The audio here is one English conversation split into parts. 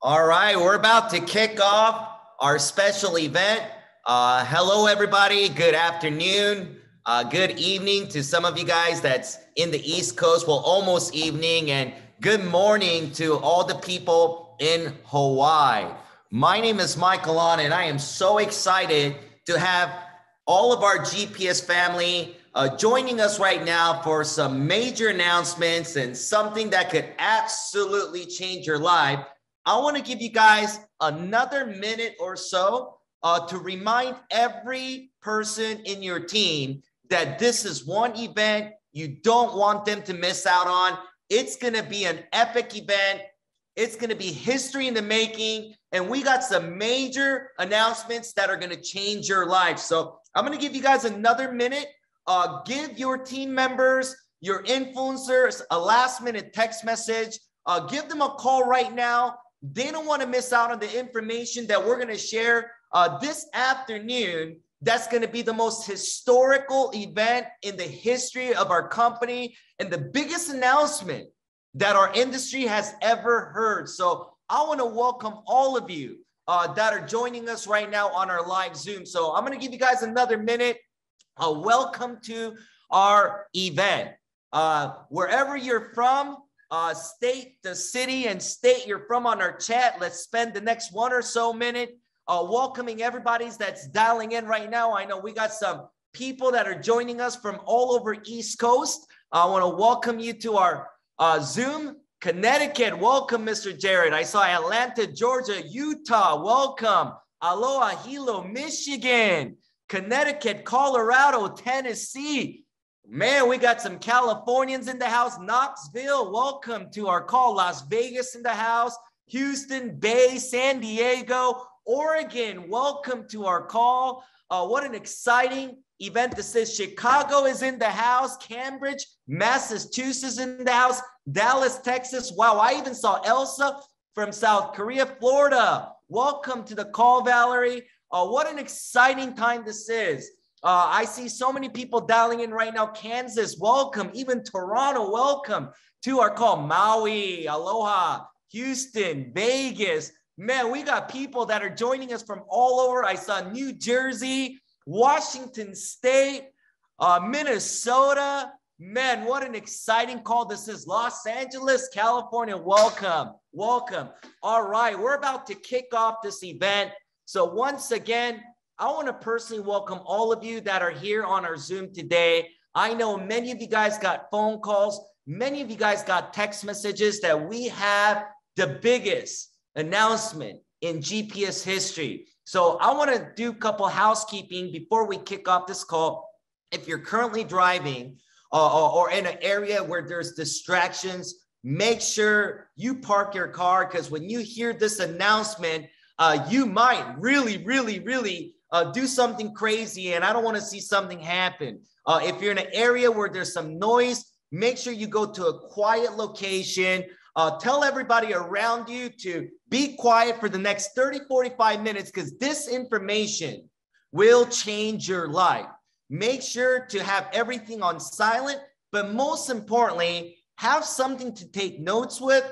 All right, we're about to kick off our special event. Hello, everybody. Good afternoon. Good evening to some of you guys that's in the East Coast. Well, almost evening. And good morning to all the people in Hawaii. My name is Michael On, and I am so excited to have all of our GPS family joining us right now for some major announcements and something that could absolutely change your life. I want to give you guys another minute or so to remind every person in your team that this is one event you don't want them to miss out on. It's going to be an epic event. It's going to be history in the making. And we got some major announcements that are going to change your life. So I'm going to give you guys another minute. Give your team members, your influencers, a last minute text message. Give them a call right now. They don't want to miss out on the information that we're going to share this afternoon. That's going to be the most historical event in the history of our company and the biggest announcement that our industry has ever heard. So I want to welcome all of you that are joining us right now on our live Zoom. So I'm going to give you guys another minute. Welcome to our event. Wherever you're from, state, the city and state you're from on our chat. Let's spend the next one or so minute welcoming everybody that's dialing in right now. I know we got some people that are joining us from all over East Coast. I want to welcome you to our Zoom. Connecticut, welcome, Mr. Jared. I saw Atlanta, Georgia, Utah, welcome. Aloha, Hilo, Michigan, Connecticut, Colorado, Tennessee. Man, we got some Californians in the house. Knoxville, welcome to our call. Las Vegas in the house. Houston, Bay, San Diego, Oregon, welcome to our call. What an exciting event this is. Chicago is in the house. Cambridge, Massachusetts in the house. Dallas, Texas. Wow, I even saw Elsa from South Korea. Florida, welcome to the call, Valerie. What an exciting time this is. I see so many people dialing in right now. Kansas, welcome. Even Toronto, welcome to our call. Maui, aloha. Houston, Vegas. Man, we got people that are joining us from all over. I saw New Jersey, Washington State, Minnesota. Man, what an exciting call this is. Los Angeles, California, welcome, welcome. All right, we're about to kick off this event. So once again, I want to personally welcome all of you that are here on our Zoom today. I know many of you guys got phone calls. Many of you guys got text messages that we have the biggest announcement in GPS history. So I want to do a couple housekeeping before we kick off this call. If you're currently driving or in an area where there's distractions, make sure you park your car, because when you hear this announcement, you might really do something crazy, and I don't want to see something happen. If you're in an area where there's some noise, make sure you go to a quiet location. Tell everybody around you to be quiet for the next 30-45 minutes, because this information will change your life. Make sure to have everything on silent, but most importantly, have something to take notes with.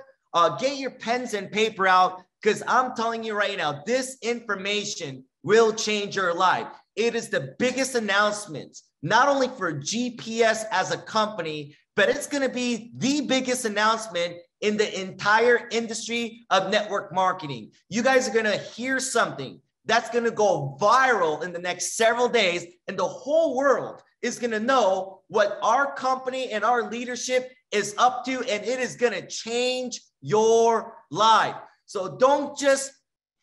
Get your pens and paper out, because I'm telling you right now, this information will change your life. It is the biggest announcement, not only for GPS as a company, but it's going to be the biggest announcement in the entire industry of network marketing. You guys are going to hear something that's going to go viral in the next several days, and the whole world is going to know what our company and our leadership is up to, and it is going to change your life. So don't just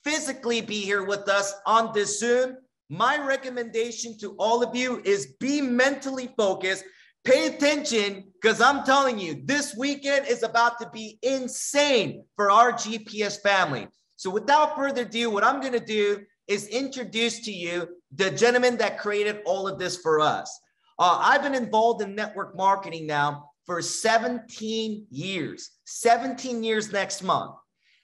physically be here with us on this Zoom. My recommendation to all of you is be mentally focused. Pay attention, because I'm telling you, this weekend is about to be insane for our GPS family. So without further ado, what I'm going to do is introduce to you the gentleman that created all of this for us. I've been involved in network marketing now for 17 years, 17 years next month.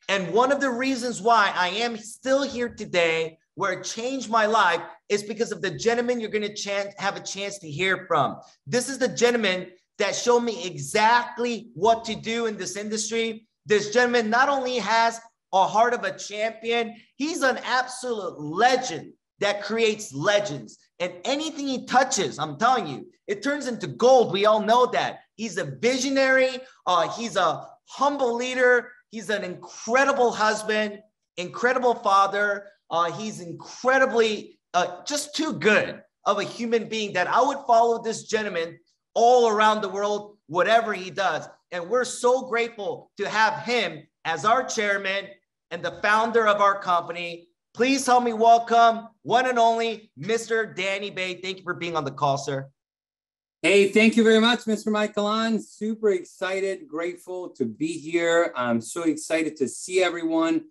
And one of the reasons why I am still here today, where it changed my life, is because of the gentleman you're going to have a chance to hear from. This is the gentleman that showed me exactly what to do in this industry. This gentleman not only has a heart of a champion. He's an absolute legend that creates legends. And anything he touches, I'm telling you, it turns into gold. We all know that. He's a visionary. He's a humble leader. He's an incredible husband, incredible father. He's incredibly just too good of a human being that I would follow this gentleman all around the world, whatever he does. And we're so grateful to have him as our chairman and the founder of our company. Please help me welcome one and only Mr. Danny Bay. Thank you for being on the call, sir. Hey, thank you very much, Mr. Michaelon. Super excited, grateful to be here. I'm so excited to see everyone.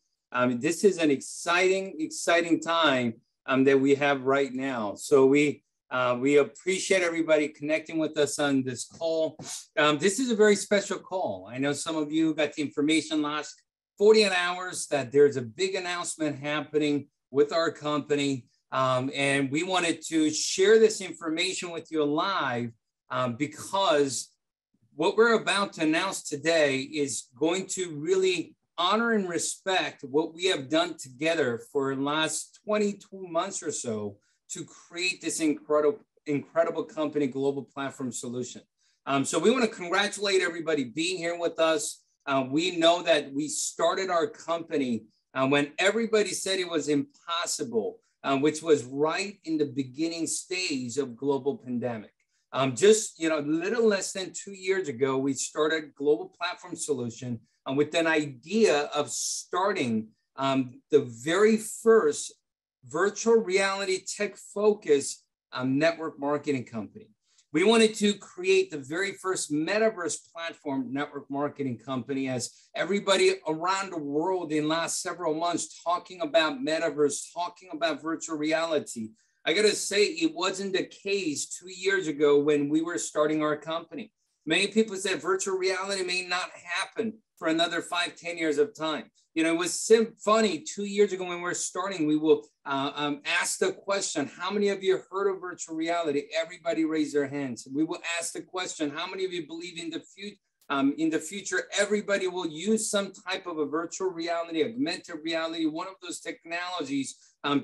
This is an exciting time that we have right now. So we appreciate everybody connecting with us on this call. This is a very special call. I know some of you got the information last 48 hours that there's a big announcement happening with our company. And we wanted to share this information with you live because what we're about to announce today is going to really honor and respect what we have done together for the last 22 months or so to create this incredible company, Global Platform Solution. So we want to congratulate everybody being here with us. We know that we started our company when everybody said it was impossible, which was right in the beginning stage of global pandemic. Just little less than 2 years ago, we started Global Platform Solution with an idea of starting the very first virtual reality tech-focused network marketing company. We wanted to create the very first MetaVerse platform network marketing company, as everybody around the world in the last several months talking about MetaVerse, talking about virtual reality. I gotta say, it wasn't the case 2 years ago when we were starting our company. Many people said virtual reality may not happen for another 5-10 years of time. It was funny, 2 years ago when we were starting, we will ask the question, how many of you heard of virtual reality? Everybody raise their hands. We will ask the question, how many of you believe in the future, everybody will use some type of a virtual reality, augmented reality, one of those technologies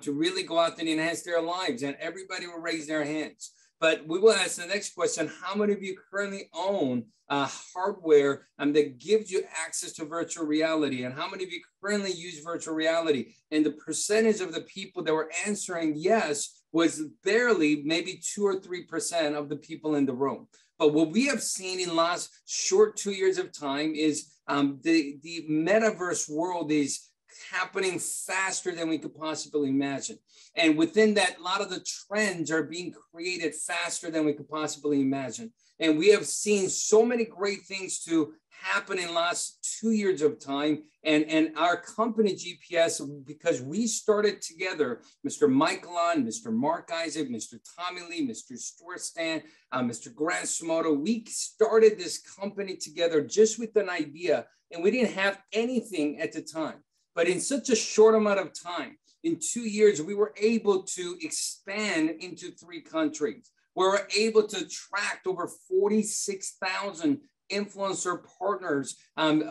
to really go out and enhance their lives, and everybody will raise their hands. But we will ask the next question, how many of you currently own hardware that gives you access to virtual reality? And how many of you currently use virtual reality? And the percentage of the people that were answering yes was barely maybe 2 or 3% of the people in the room. But what we have seen in the last short 2 years of time is the metaverse world is happening faster than we could possibly imagine. And within that, a lot of the trends are being created faster than we could possibly imagine. And we have seen so many great things to happen in the last 2 years of time. And our company GPS, because we started together, Mr. Michaelon, Mr. Mark Isaac, Mr. Tommy Lee, Mr. Stuart Stan, Mr. Grant Sumoto, we started this company together just with an idea, and we didn't have anything at the time. But in such a short amount of time, in 2 years, we were able to expand into 3 countries. We were able to attract over 46,000 influencer partners,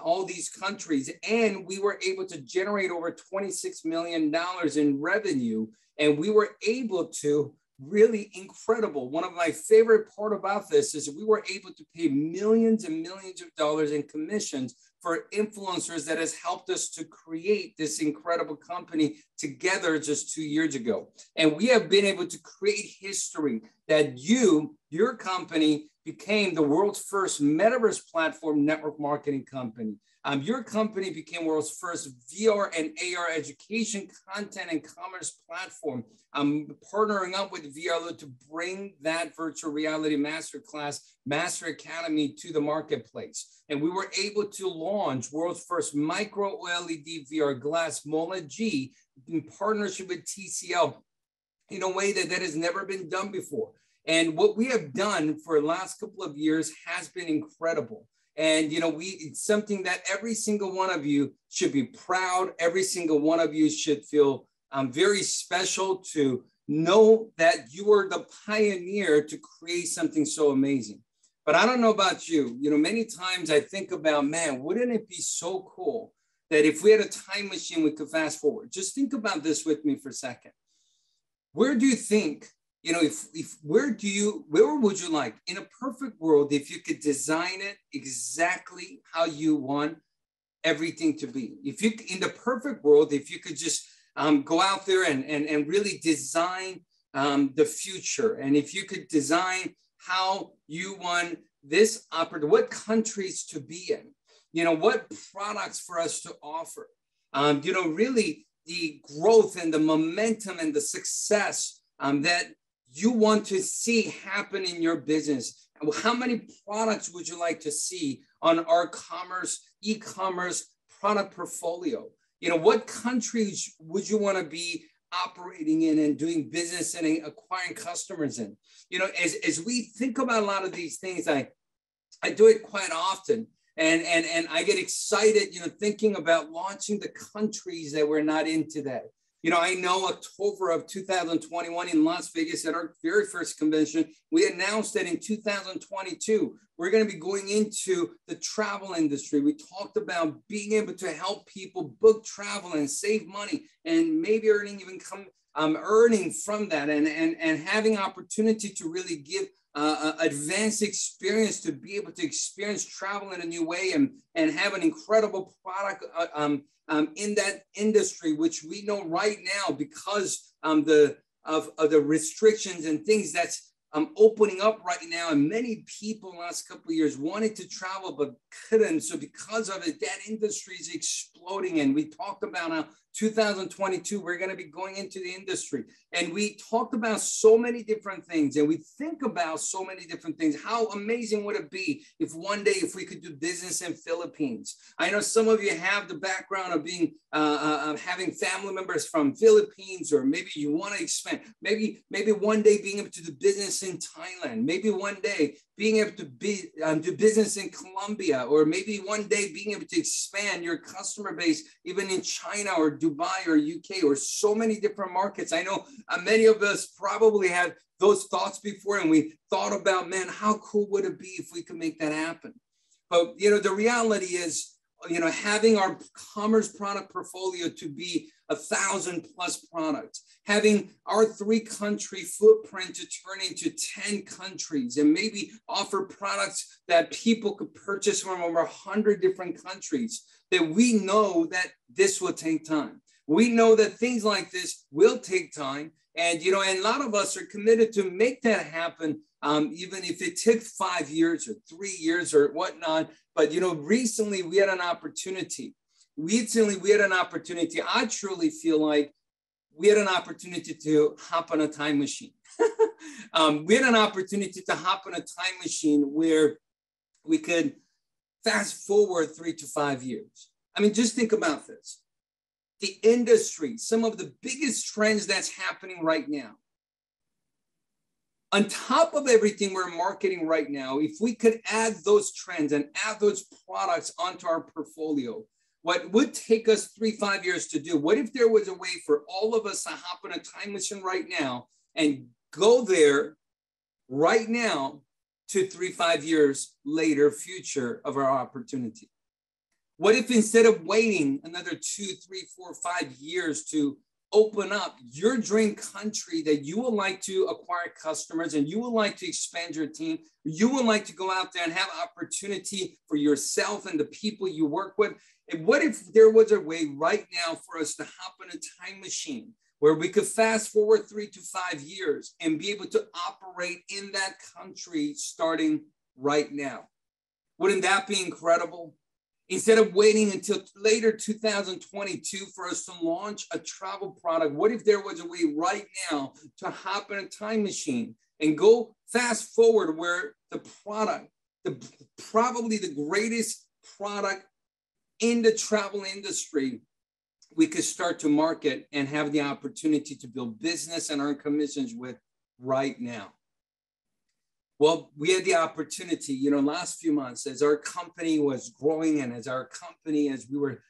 all these countries. And we were able to generate over $26 million in revenue. And we were able to really incredible. One of my favorite part about this is we were able to pay millions and millions of dollars in commissions for influencers that has helped us to create this incredible company together just 2 years ago. And we have been able to create history that your company became the world's first metaverse platform network marketing company. Your company became world's first VR and AR education content and commerce platform. Partnering up with VRLO to bring that virtual reality masterclass, Master Academy to the marketplace. And we were able to launch world's first micro OLED VR glass MOLED G in partnership with TCL in a way that has never been done before. And what we have done for the last couple of years has been incredible. And, it's something that every single one of you should be proud. Every single one of you should feel very special to know that you are the pioneer to create something so amazing. But I don't know about you. Many times I think about, man, wouldn't it be so cool that if we had a time machine, we could fast forward. Just think about this with me for a second. Where do you think, where would you like, in a perfect world, if you could design it exactly how you want everything to be? If you, in the perfect world, if you could just go out there and really design the future, and if you could design how you want this what countries to be in, what products for us to offer, really the growth and the momentum and the success that you want to see happen in your business. How many products would you like to see on our e-commerce product portfolio? What countries would you want to be operating in and doing business and acquiring customers in? As we think about a lot of these things, I do it quite often. And I get excited, thinking about launching the countries that we're not in today. I know October of 2021 in Las Vegas at our very first convention, we announced that in 2022, we're going to be going into the travel industry. We talked about being able to help people book travel and save money and maybe earning from that and having opportunity to really give advanced experience to be able to experience travel in a new way and have an incredible product in that industry, which we know right now because of the restrictions and things that's opening up right now. And many people in the last couple of years wanted to travel but couldn't. So because of it, that industry is exploding. And we talked about how 2022, we're going to be going into the industry. And we talked about so many different things, and we think about so many different things. How amazing would it be if one day, if we could do business in Philippines? I know some of you have the background of being, having family members from Philippines, or maybe you want to expand. Maybe one day being able to do business in Thailand. Maybe one day being able to do business in Colombia, or maybe one day being able to expand your customer base even in China or Dubai or UK or so many different markets. I know many of us probably had those thoughts before, and we thought about, man, how cool would it be if we could make that happen? But, the reality is, having our commerce product portfolio to be 1,000+ products, having our 3-country footprint to turn into 10 countries, and maybe offer products that people could purchase from over 100 different countries, that we know that this will take time. We know that things like this will take time. And, and a lot of us are committed to make that happen, even if it took 5 years or 3 years or whatnot. But, recently we had an opportunity. I truly feel like we had an opportunity to hop on a time machine. We had an opportunity to hop on a time machine where we could fast forward 3 to 5 years. I mean, just think about this. The industry, some of the biggest trends that's happening right now. On top of everything we're marketing right now, if we could add those trends and add those products onto our portfolio, what would take us 3-5 years to do? What if there was a way for all of us to hop on a time machine right now and go there right now to 3-5 years later, future of our opportunity? What if instead of waiting another 2, 3, 4, 5 years to open up your dream country that you would like to acquire customers and you would like to expand your team, you would like to go out there and have opportunity for yourself and the people you work with? And what if there was a way right now for us to hop in a time machine where we could fast forward 3 to 5 years and be able to operate in that country starting right now? Wouldn't that be incredible? Instead of waiting until later 2022 for us to launch a travel product, what if there was a way right now to hop in a time machine and go fast forward where the product, probably the greatest product in the travel industry, we could start to market and have the opportunity to build business and earn commissions with right now? Well, we had the opportunity, last few months as our company was growing and as we were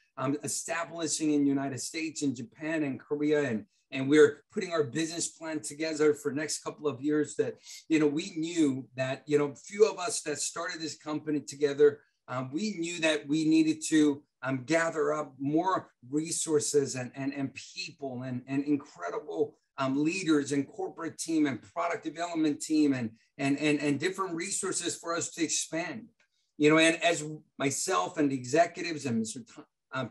establishing in the United States and Japan and Korea, and we're putting our business plan together for next couple of years, that, we knew that, few of us that started this company together, we knew that we needed to gather up more resources and people and incredible leaders and corporate team and product development team and different resources for us to expand. You know, and as myself and the executives and Mr.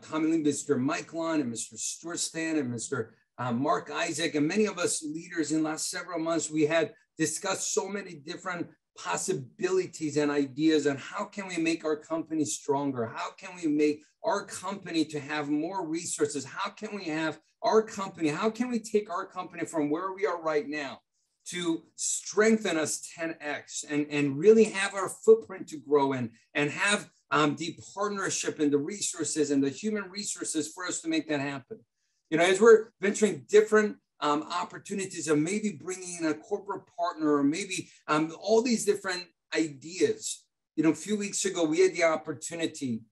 Tommy Lee, Mr. Mike Lon, and Mr. Stuart Stan, and Mr. Mark Isaac, and many of us leaders in the last several months, we had discussed so many different possibilities and ideas on how can we make our company stronger? How can we make our company to have more resources? How can we have our company? How can we take our company from where we are right now to strengthen us 10x and really have our footprint to grow and have the partnership and the resources and the human resources for us to make that happen. You know, as we're venturing different opportunities of maybe bringing in a corporate partner or maybe all these different ideas. You know, a few weeks ago, we had the opportunity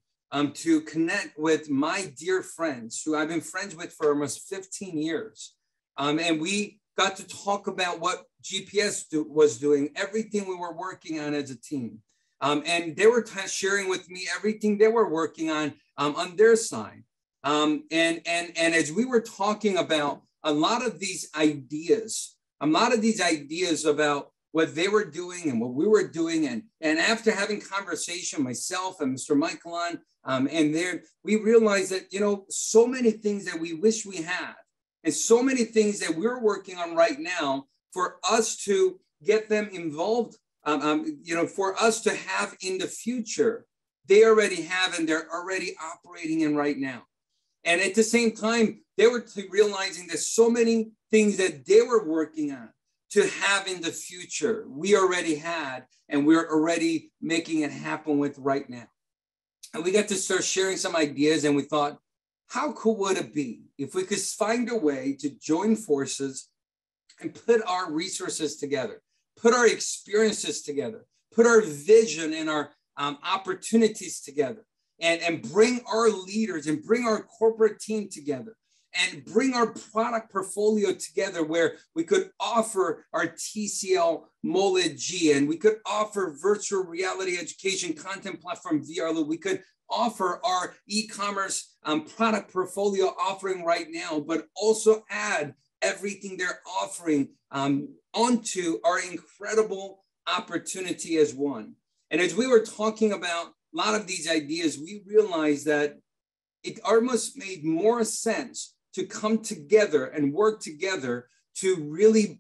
to connect with my dear friends who I've been friends with for almost 15 years. And we got to talk about what GPS was doing, everything we were working on as a team. And they were sharing with me everything they were working on their side. And as we were talking about a lot of these ideas about what they were doing and what we were doing. And after having conversation, myself and Mr. Michael and there, we realized that, you know, so many things that we wish we had and so many things that we're working on right now for us to get them involved, you know, for us to have in the future, they already have and they're already operating in right now. And at the same time, they were realizing that so many things that they were working on to have in the future, we already had, and we're already making it happen with right now. And we got to start sharing some ideas, and we thought, how cool would it be if we could find a way to join forces and put our resources together, put our experiences together, put our vision and our opportunities together, and bring our leaders and bring our corporate team together and bring our product portfolio together where we could offer our TCL MOLED G and we could offer virtual reality education content platform VR. We could offer our e-commerce product portfolio offering right now, but also add everything they're offering onto our incredible opportunity as one. And as we were talking about a lot of these ideas, we realized that it almost made more sense to come together and work together to really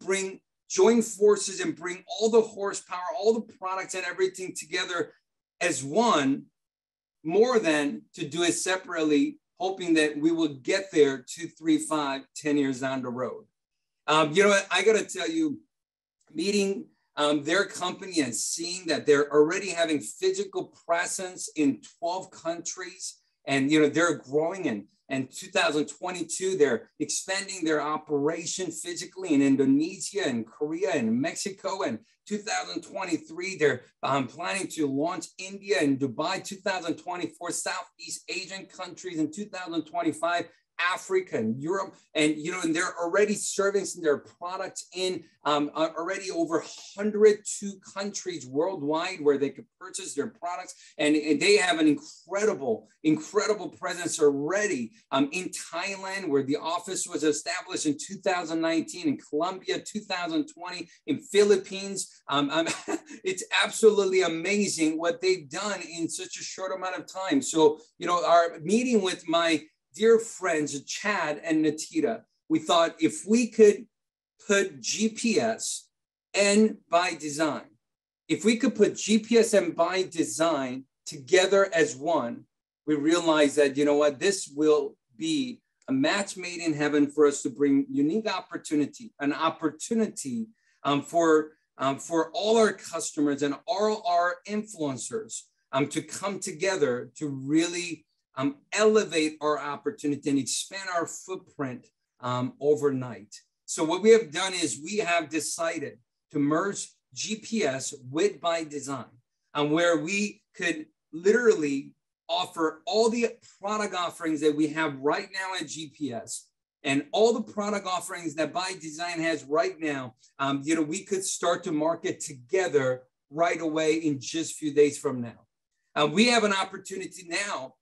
join forces and bring all the horsepower, all the products and everything together as one, more than to do it separately, hoping that we will get there 2, 3, 5, 10 years down the road. You know what, I gotta tell you, meeting their company and seeing that they're already having physical presence in 12 countries and, you know, they're growing and 2022, they're expanding their operation physically in Indonesia and Korea and Mexico. And 2023, they're planning to launch India and Dubai. 2024, Southeast Asian countries. In 2025, Africa and Europe, and you know, and they're already servicing their products in already over 102 countries worldwide where they could purchase their products, and they have an incredible presence already in Thailand, where the office was established in 2019, in Colombia 2020, in Philippines. It's absolutely amazing what they've done in such a short amount of time. So, you know, our meeting with my dear friends, Chad and Natita, we thought if we could put GPS and ByDzyne, if we could put GPS and ByDzyne together as one, we realized that, you know what, this will be a match made in heaven for us to bring unique opportunity, an opportunity for all our customers and all our influencers to come together to really elevate our opportunity and expand our footprint overnight. So what we have done is we have decided to merge GPS with ByDzyne, where we could literally offer all the product offerings that we have right now at GPS and all the product offerings that ByDzyne has right now. You know, we could start to market together right away in just a few days from now. We have an opportunity now,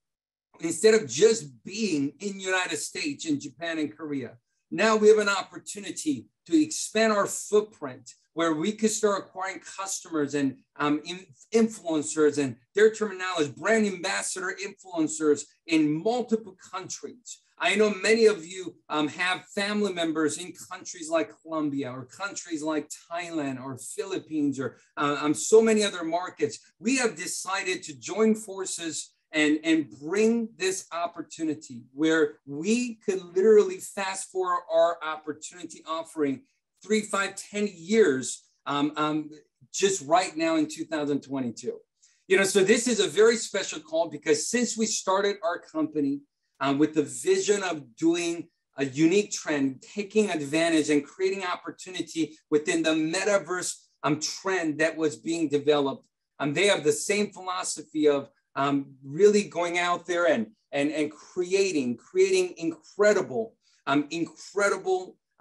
instead of just being in the United States, in Japan and Korea, now we have an opportunity to expand our footprint where we could start acquiring customers and influencers and their terminology, brand ambassador influencers in multiple countries. I know many of you have family members in countries like Colombia or countries like Thailand or Philippines or so many other markets. We have decided to join forces and bring this opportunity where we could literally fast forward our opportunity offering 3, 5, 10 years just right now in 2022. So this is a very special call because since we started our company with the vision of doing a unique trend, taking advantage and creating opportunity within the metaverse trend that was being developed, they have the same philosophy of really going out there and creating incredible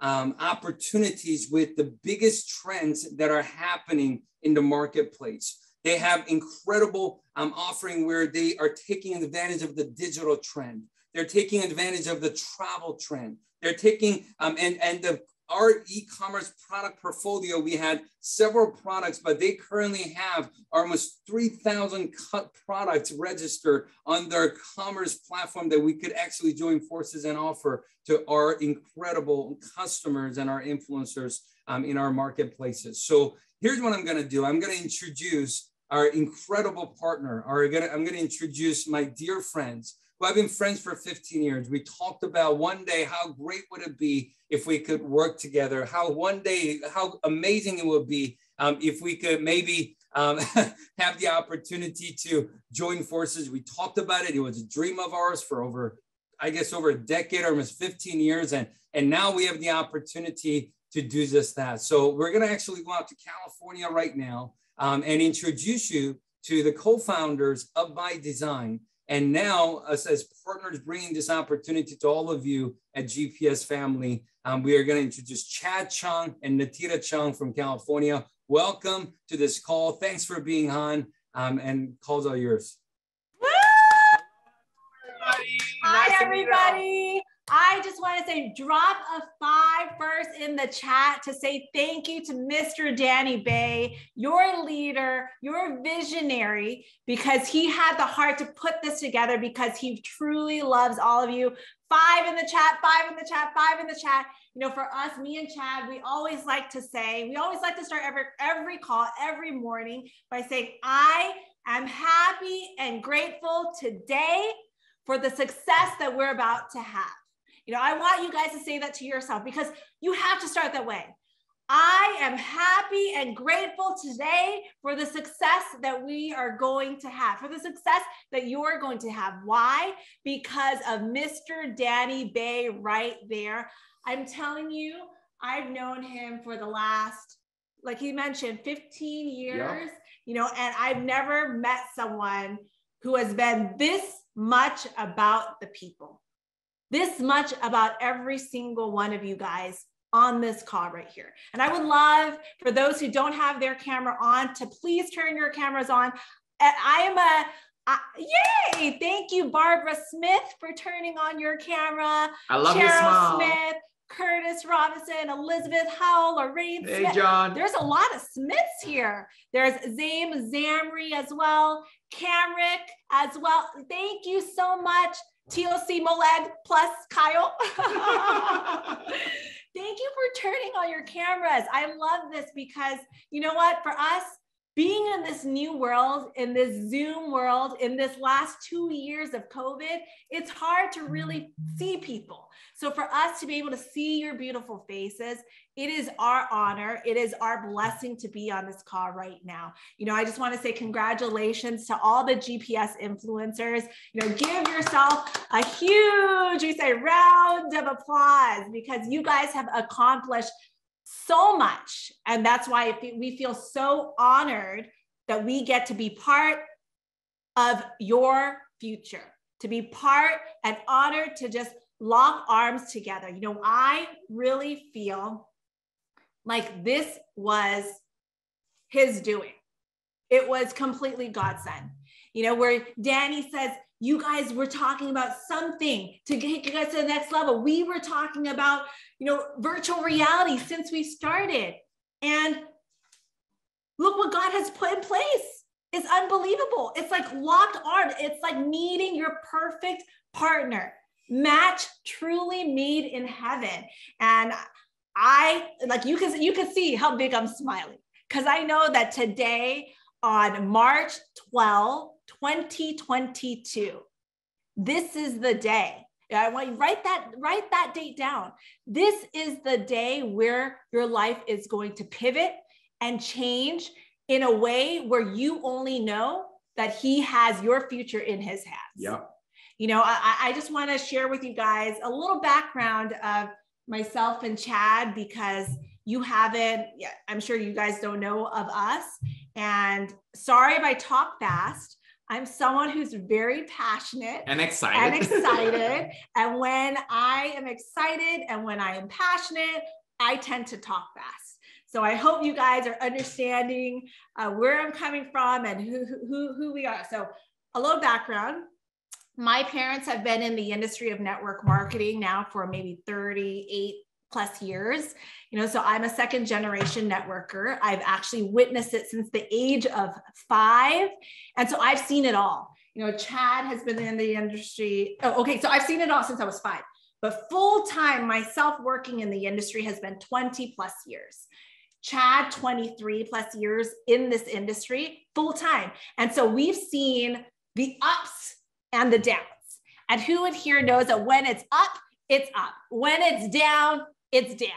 opportunities with the biggest trends that are happening in the marketplace. They have incredible offering where they are taking advantage of the digital trend. They're taking advantage of the travel trend. They're taking our e-commerce product portfolio. We had several products, but they currently have almost 3,000 products registered on their commerce platform that we could actually join forces and offer to our incredible customers and our influencers in our marketplaces. So here's what I'm going to do. I'm going to introduce our incredible partner. I'm going to introduce my dear friends who have been friends for 15 years. We talked about one day how great would it be if we could work together, how amazing it would be if we could maybe have the opportunity to join forces. We talked about it. It was a dream of ours for over a decade, almost 15 years. And now we have the opportunity to do just that. So we're going to actually go out to California right now and introduce you to the co-founders of ByDzyne. And now, us as partners bringing this opportunity to all of you at GPS family, we are going to introduce Chad Chung and Natira Chung from California. Welcome to this call. Thanks for being on, and calls are yours. Woo! Hi, everybody. I just want to say, drop a 5 first in the chat to say thank you to Mr. Danny Bay, your leader, your visionary, because he had the heart to put this together because he truly loves all of you. 5 in the chat, 5 in the chat, 5 in the chat. For us, me and Chad, we always like to start every call every morning by saying, I am happy and grateful today for the success that we're about to have. I want you guys to say that to yourself because you have to start that way. I am happy and grateful today for the success that we are going to have, for the success that you're going to have. Why? Because of Mr. Danny Bay right there. I'm telling you, I've known him for the last, like he mentioned, 15 years, and I've never met someone who has been this much about the people. This much about every single one of you guys on this call right here. And I would love for those who don't have their camera on to please turn your cameras on. Yay! Thank you, Barbara Smith, for turning on your camera. I love Cheryl your smile. Smith, Curtis Robinson, Elizabeth Howell, Lorraine Smith. Hey, John. There's a lot of Smiths here. There's Zaim Zamri as well, Camrick as well. Thank you so much. TOC Moled plus Kyle. Thank you for turning on your cameras. I love this because you know what? For us, being in this new world, in this Zoom world, in this last 2 years of COVID, it's hard to really see people. So for us to be able to see your beautiful faces, it is our honor. It is our blessing to be on this call right now. I just want to say congratulations to all the GPS influencers. Give yourself a huge, round of applause because you guys have accomplished so much. And that's why we feel so honored that we get to be part of your future, to be part and honored to just lock arms together. I really feel like this was his doing. It was completely God sent. you know, where Danny says, you guys were talking about something to get you guys to the next level. We were talking about, you know, virtual reality since we started. And look what God has put in place. It's unbelievable. It's like locked arms. It's like meeting your perfect partner. Match truly made in heaven. And I, like, you can see how big I'm smiling, because I know that today on March 12, 2022, this is the day. I want you to write that date down. This is the day where your life is going to pivot and change in a way where you only know that he has your future in his hands. Yeah. You know, I just want to share with you guys a little background of myself and Chad, because you haven't, I'm sure you guys don't know of us. And sorry if I talk fast. I'm someone who's very passionate and excited. And when I am excited and when I am passionate, I tend to talk fast. So I hope you guys are understanding where I'm coming from and who we are. So a little background. My parents have been in the industry of network marketing now for maybe 38 plus years. You know, so I'm a second generation networker. I've actually witnessed it since the age of 5. And so I've seen it all. You know, Chad has been in the industry. Oh, okay. So I've seen it all since I was 5, but full time myself working in the industry has been 20 plus years. Chad, 23 plus years in this industry, full time. And so we've seen the ups and the downs. And who in here knows that when it's up, it's up. When it's down, it's down.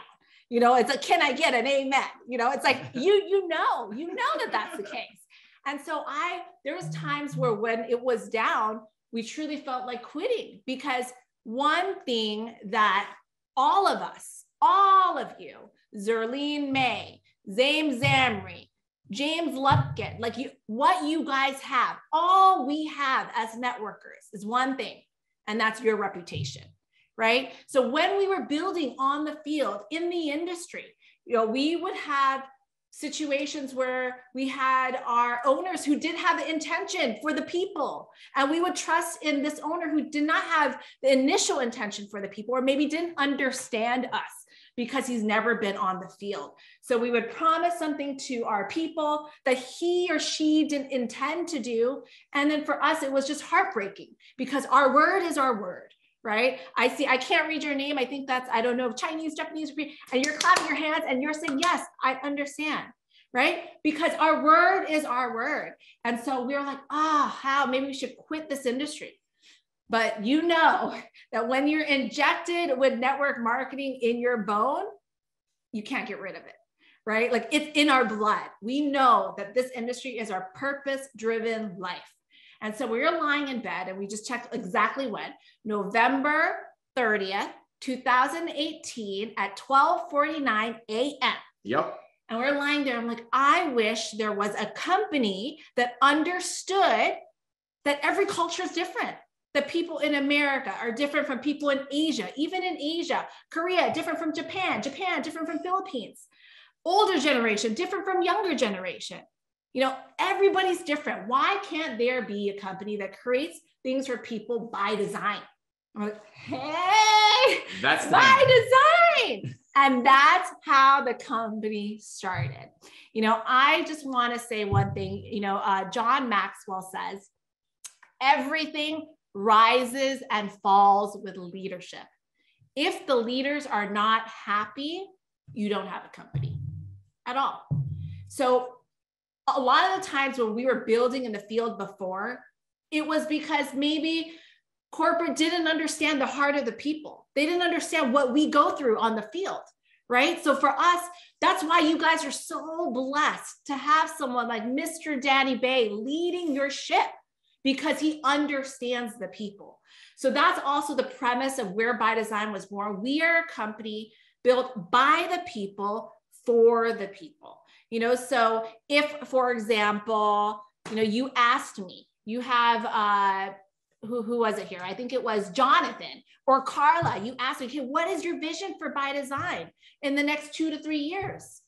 You know, it's like, can I get an amen? You know, it's like, you know that that's the case. And so there was times where when it was down, we truly felt like quitting, because one thing that all of us, all of you, Zerlene May, Zame Zamri, James Lupkin, like what you guys have, all we have as networkers is one thing, and that's your reputation, right? So when we were building on the field in the industry, you know, we would have situations where we had our owners who did have the intention for the people, and we would trust in this owner who did not have the initial intention for the people, or maybe didn't understand us because he's never been on the field. So we would promise something to our people that he or she didn't intend to do. And then for us, it was just heartbreaking, because our word is our word, right? I can't read your name. I think that's, I don't know, Chinese, Japanese, and you're clapping your hands and you're saying, yes, I understand, right? Because our word is our word. And so we were like, how, maybe we should quit this industry. But you know that when you're injected with network marketing in your bone, you can't get rid of it, right? Like it's in our blood. We know that this industry is our purpose-driven life. And so we were lying in bed, and we just checked exactly when, November 30th, 2018 at 12:49 a.m. Yep. And we're lying there. I'm like, I wish there was a company that understood that every culture is different. The people in America are different from people in Asia, even in Asia, Korea, different from Japan, different from Philippines, older generation, different from younger generation. You know, everybody's different. Why can't there be a company that creates things for people by design? I'm like, hey, that's by design. And that's how the company started. You know, I just want to say one thing, you know, John Maxwell says, everything rises and falls with leadership. If the leaders are not happy, you don't have a company at all. So a lot of the times when we were building in the field before, it was because maybe corporate didn't understand the heart of the people. They didn't understand what we go through on the field, right? So for us, that's why you guys are so blessed to have someone like Mr. Danny Bay leading your ship, because he understands the people. So that's also the premise of where ByDzyne was born. We are a company built by the people for the people. You know, so if, for example, you know, you asked me, you have, who was it here? I think it was Jonathan or Carla. You asked me, okay, what is your vision for ByDzyne in the next 2 to 3 years?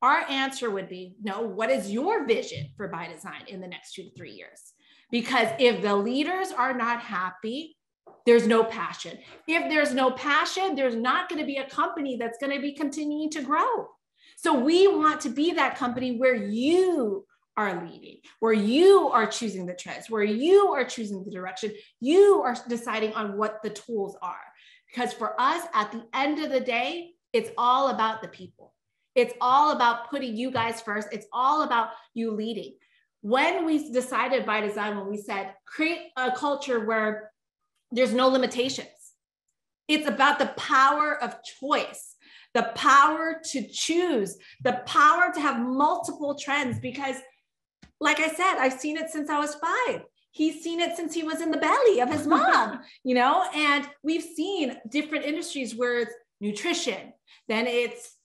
Our answer would be, no, what is your vision for ByDzyne in the next 2 to 3 years? Because if the leaders are not happy, there's no passion. If there's no passion, there's not going to be a company that's going to be continuing to grow. So we want to be that company where you are leading, where you are choosing the trends, where you are choosing the direction, you are deciding on what the tools are. Because for us, at the end of the day, it's all about the people. It's all about putting you guys first. It's all about you leading. When we decided ByDzyne, when we said create a culture where there's no limitations, it's about the power of choice, the power to choose, the power to have multiple trends. Because like I said, I've seen it since I was 5. He's seen it since he was in the belly of his mom, you know, and we've seen different industries where it's nutrition, then it's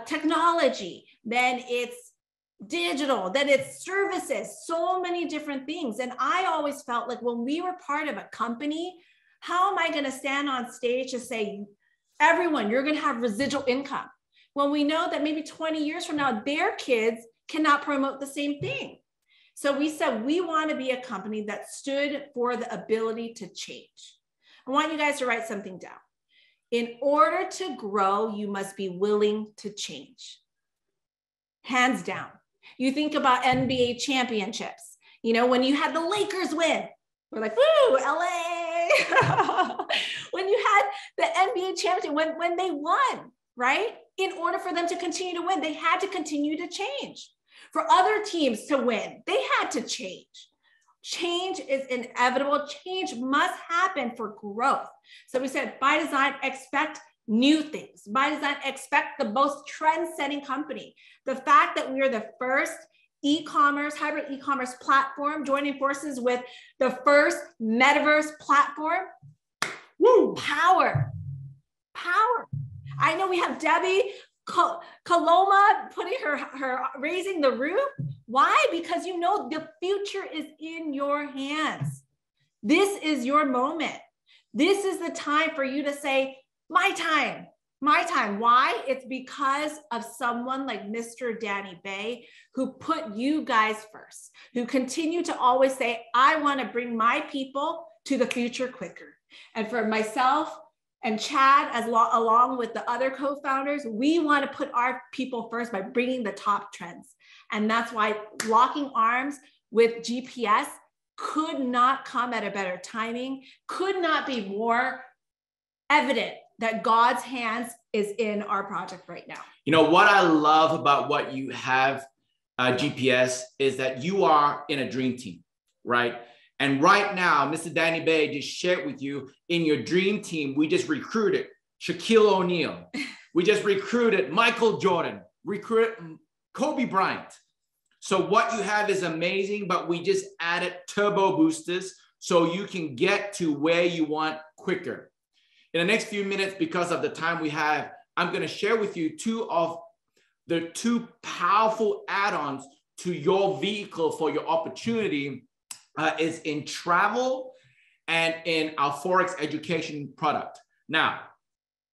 technology, then it's digital, then it's services, so many different things. And I always felt like when we were part of a company, how am I going to stand on stage to say, everyone, you're going to have residual income, when we know that maybe 20 years from now, their kids cannot promote the same thing. So we said, we want to be a company that stood for the ability to change. I want you guys to write something down. In order to grow, you must be willing to change. Hands down. You think about NBA championships, you know, when you had the Lakers win, we're like, woo, LA. When you had the NBA championship, when they won, right? In order for them to continue to win, they had to continue to change. For other teams to win, they had to change. Change is inevitable. Change must happen for growth. So we said, ByDzyne, expect new things. ByDzyne, expect the most trend-setting company. The fact that we are the first e-commerce, hybrid e-commerce platform, joining forces with the first MetaVerse platform. Woo! Power. I know we have Debbie Coloma putting her raising the roof. Why? Because you know the future is in your hands. This is your moment. This is the time for you to say, my time. Why? It's because of someone like Mr. Danny Bay, who put you guys first, who continue to always say, I want to bring my people to the future quicker. And for myself and Chad, along with the other co-founders, we want to put our people first by bringing the top trends. And that's why locking arms with GPS could not come at a better timing, could not be more evident that God's hands is in our project right now. You know, what I love about what you have, GPS, is that you are in a dream team, right? And right now, Mr. Danny Bay just shared with you, in your dream team, we just recruited Shaquille O'Neal. We just recruited Michael Jordan, recruited Kobe Bryant. So what you have is amazing, but we just added turbo boosters so you can get to where you want quicker. In the next few minutes, because of the time we have, I'm going to share with you two powerful add-ons to your vehicle for your opportunity. Is in travel and in our Forex education product. Now,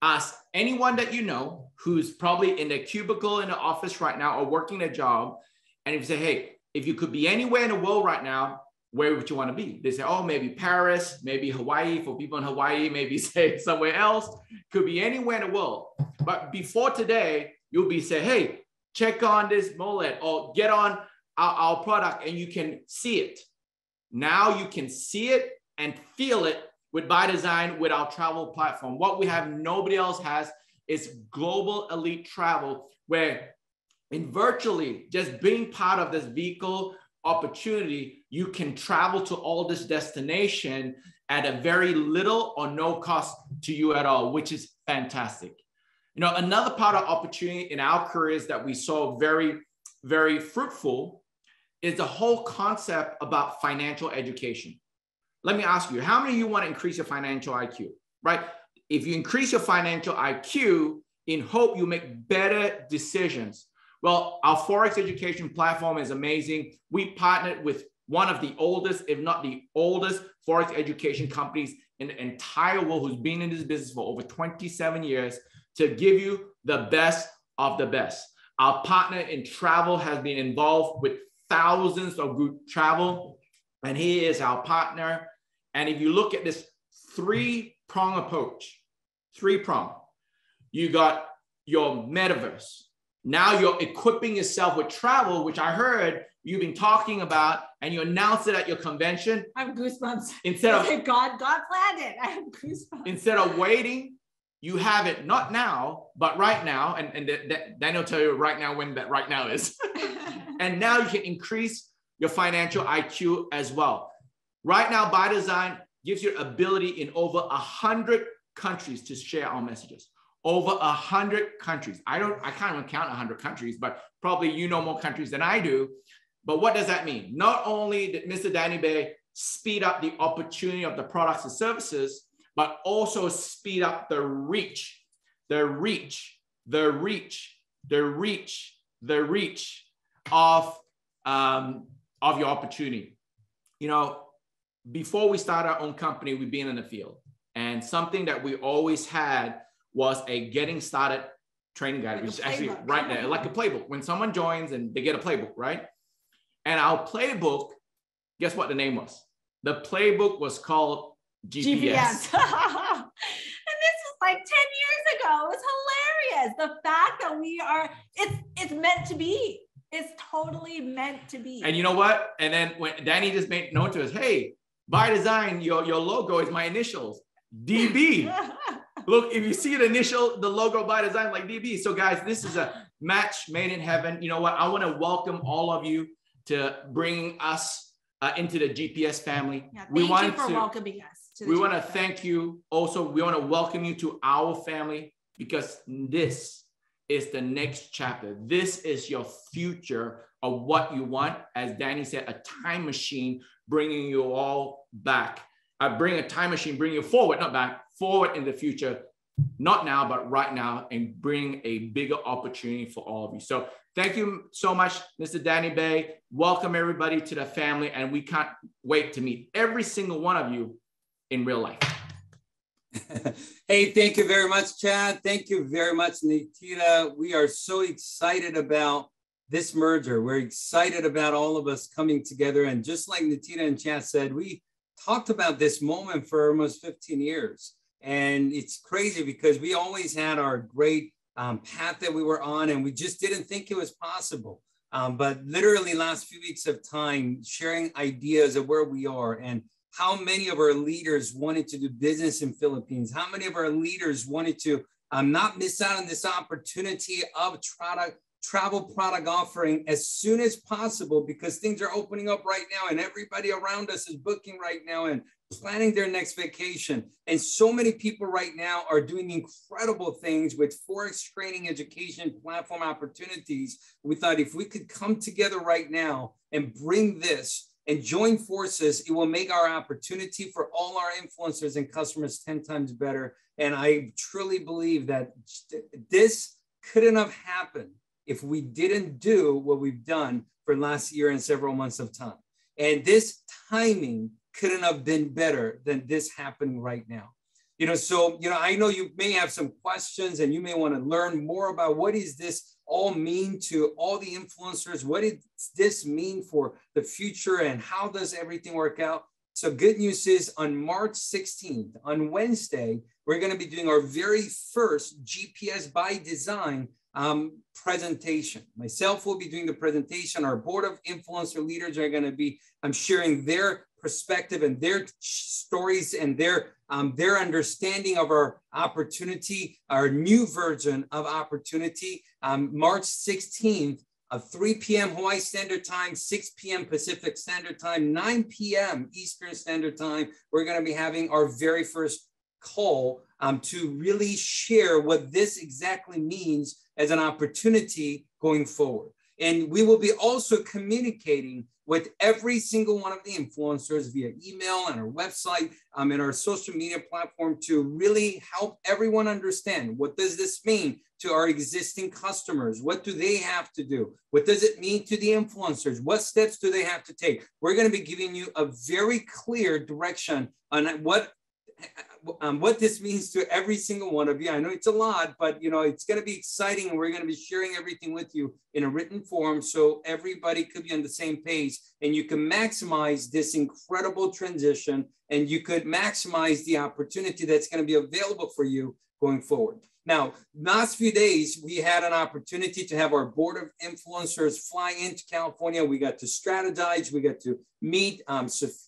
ask anyone that you know who's probably in a cubicle in the office right now or working a job, and if you say, hey, if you could be anywhere in the world right now, where would you want to be? They say, oh, maybe Paris, maybe Hawaii. For people in Hawaii, maybe say somewhere else. Could be anywhere in the world. But before today, you'll be saying, hey, check on this mullet or get on our product and you can see it. Now you can see it and feel it with ByDzyne, with our travel platform. What we have, nobody else has, is global elite travel, where in virtually just being part of this vehicle opportunity, you can travel to all this destination at a very little or no cost to you at all, which is fantastic. You know, another part of opportunity in our careers that we saw very, very fruitful is the whole concept about financial education. Let me ask you, how many of you want to increase your financial IQ, right? If you increase your financial IQ, in hope you make better decisions. Well, our Forex education platform is amazing. We partnered with one of the oldest, if not the oldest, Forex education companies in the entire world, who's been in this business for over 27 years, to give you the best of the best. Our partner in travel has been involved with thousands of group travel. and he is our partner. And if you look at this three-prong approach, you got your metaverse. Now you're equipping yourself with travel, which I heard you've been talking about, and you announced it at your convention. I have goosebumps. Instead of God planned it. I have goosebumps. Instead of waiting, you have it not now, but right now. And Daniel will tell you right now when that right now is. And now you can increase your financial IQ as well. Right now, ByDzyne gives you ability in over 100 countries to share our messages. Over 100 countries. I can't even count 100 countries, but probably you know more countries than I do. But what does that mean? Not only did Mr. Danny Bay speed up the opportunity of the products and services, but also speed up the reach of your opportunity. You know, before we start our own company, we've been in the field, and something that we always had was a getting started training guide, which is actually right there, like a playbook. When someone joins and they get a playbook, right? And our playbook, guess what the name was? The playbook was called GPS. And this was like 10 years ago. It was hilarious. The fact that it's meant to be. It's totally meant to be. And you know what? And then when Danny just made note to us, hey, ByDzyne, your logo is my initials, DB. Look, if you see the logo ByDzyne, like DB. So guys, this is a match made in heaven. You know what? I want to welcome all of you to bringing us into the GPS family. Yeah, thank you for welcoming us. We want to thank you. Also, we want to welcome you to our family, because this is the next chapter. This is your future of what you want. As Danny said, a time machine bringing you all back. Bring a time machine, bring you forward, not back, forward in the future, not now, but right now, and bring a bigger opportunity for all of you. So thank you so much, Mr. Danny Bay. Welcome everybody to the family, and we can't wait to meet every single one of you in real life. Hey, thank you very much, Chad. Thank you very much, Nikita. We are so excited about this merger. We're excited about all of us coming together. And just like Nikita and Chad said, we talked about this moment for almost 15 years. And it's crazy because we always had our great path that we were on, and we just didn't think it was possible. But literally last few weeks of time, sharing ideas of where we are and how many of our leaders wanted to do business in Philippines, how many of our leaders wanted to not miss out on this opportunity of travel product offering as soon as possible, because things are opening up right now and everybody around us is booking right now and planning their next vacation. And so many people right now are doing incredible things with Forex training, education, platform opportunities. We thought if we could come together right now and bring this and join forces, it will make our opportunity for all our influencers and customers 10 times better. And I truly believe that this couldn't have happened if we didn't do what we've done for last year and several months of time. And this timing couldn't have been better than this happening right now. So I know you may have some questions and you may want to learn more about what does this all mean to all the influencers? What does this mean for the future, and how does everything work out? So good news is on March 16th, on Wednesday, we're going to be doing our very first GPS ByDzyne presentation. Myself will be doing the presentation. Our board of influencer leaders are going to be sharing their perspective and their stories and their understanding of our opportunity, our new version of opportunity. March 16th, 3 p.m. Hawaii Standard Time, 6 p.m. Pacific Standard Time, 9 p.m. Eastern Standard Time. We're going to be having our very first call to really share what this exactly means as an opportunity going forward. And we will be also communicating with every single one of the influencers via email and our website and our social media platform to really help everyone understand what does this mean to our existing customers? What do they have to do? What does it mean to the influencers? What steps do they have to take? We're going to be giving you a very clear direction on what what this means to every single one of you. I know it's a lot, but it's going to be exciting, and we're going to be sharing everything with you in a written form so everybody could be on the same page, and you can maximize this incredible transition, and you could maximize the opportunity that's going to be available for you going forward. Now, last few days, we had an opportunity to have our board of influencers fly into California. We got to strategize. We got to meet Natita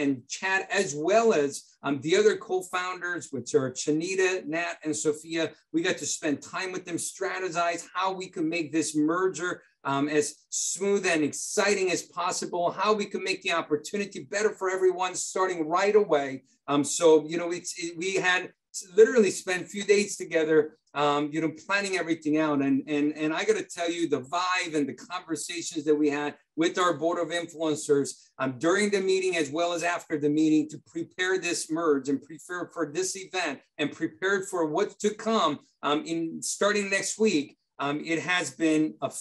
and Chad, as well as the other co-founders, which are Chanita, Nat, and Sophia. We got to spend time with them, strategize how we can make this merger as smooth and exciting as possible, how we can make the opportunity better for everyone starting right away. We had literally spent a few days together, planning everything out. And I got to tell you, the vibe and the conversations that we had with our board of influencers during the meeting, as well as after the meeting, to prepare this merge and prepare for this event and prepared for what's to come in starting next week. It has been a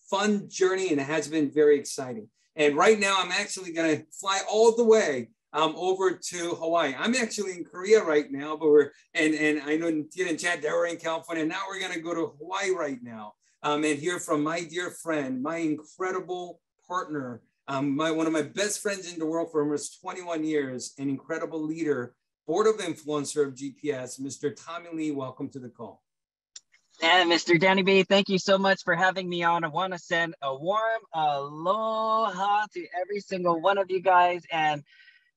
fun journey, and it has been very exciting. And right now, I'm actually going to fly all the way over to Hawaii. I'm actually in Korea right now, but and I know Tina and Chad, they were in California. Now we're going to go to Hawaii right now and hear from my dear friend, my incredible partner, one of my best friends in the world for almost 21 years, an incredible leader, board of influencer of GPS, Mr. Tommy Lee. Welcome to the call. And Mr. Danny B, thank you so much for having me on. I want to send a warm aloha to every single one of you guys. And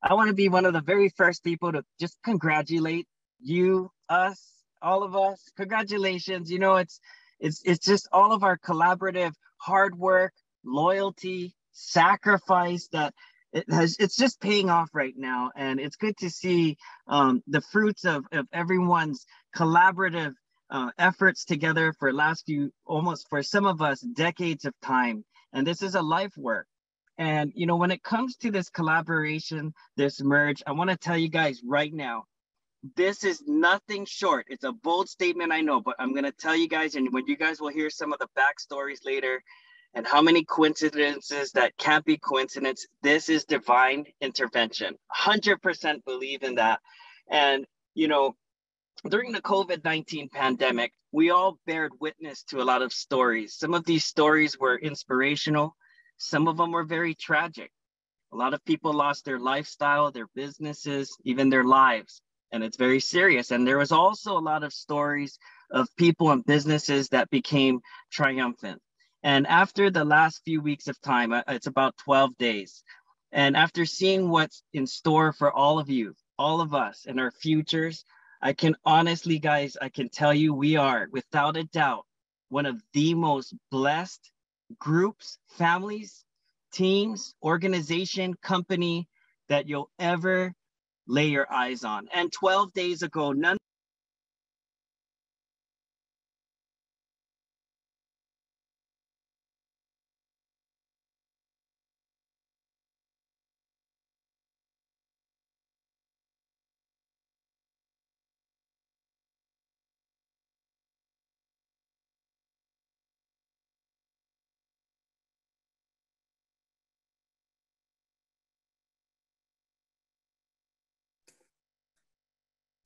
I want to be one of the very first people to just congratulate you, us, all of us. Congratulations. It's just all of our collaborative hard work, loyalty, sacrifice that it's just paying off right now. And it's good to see the fruits of everyone's collaborative efforts together for last almost for some of us, decades of time. And this is a life work. And, when it comes to this collaboration, this merge, I want to tell you guys right now, this is nothing short. It's a bold statement, I know, but I'm going to tell you guys, and when you guys will hear some of the backstories later and how many coincidences that can't be coincidence, this is divine intervention. 100% believe in that. And, during the COVID-19 pandemic, we all bared witness to a lot of stories. Some of these stories were inspirational. Some of them were very tragic. A lot of people lost their lifestyle, their businesses, even their lives. And it's very serious. And there was also a lot of stories of people and businesses that became triumphant. And after the last few weeks of time, it's about 12 days. And after seeing what's in store for all of you, all of us and our futures, I can honestly, guys, I can tell you we are, without a doubt, one of the most blessed groups, families, teams, organization, company that you'll ever lay your eyes on. And 12 days ago, none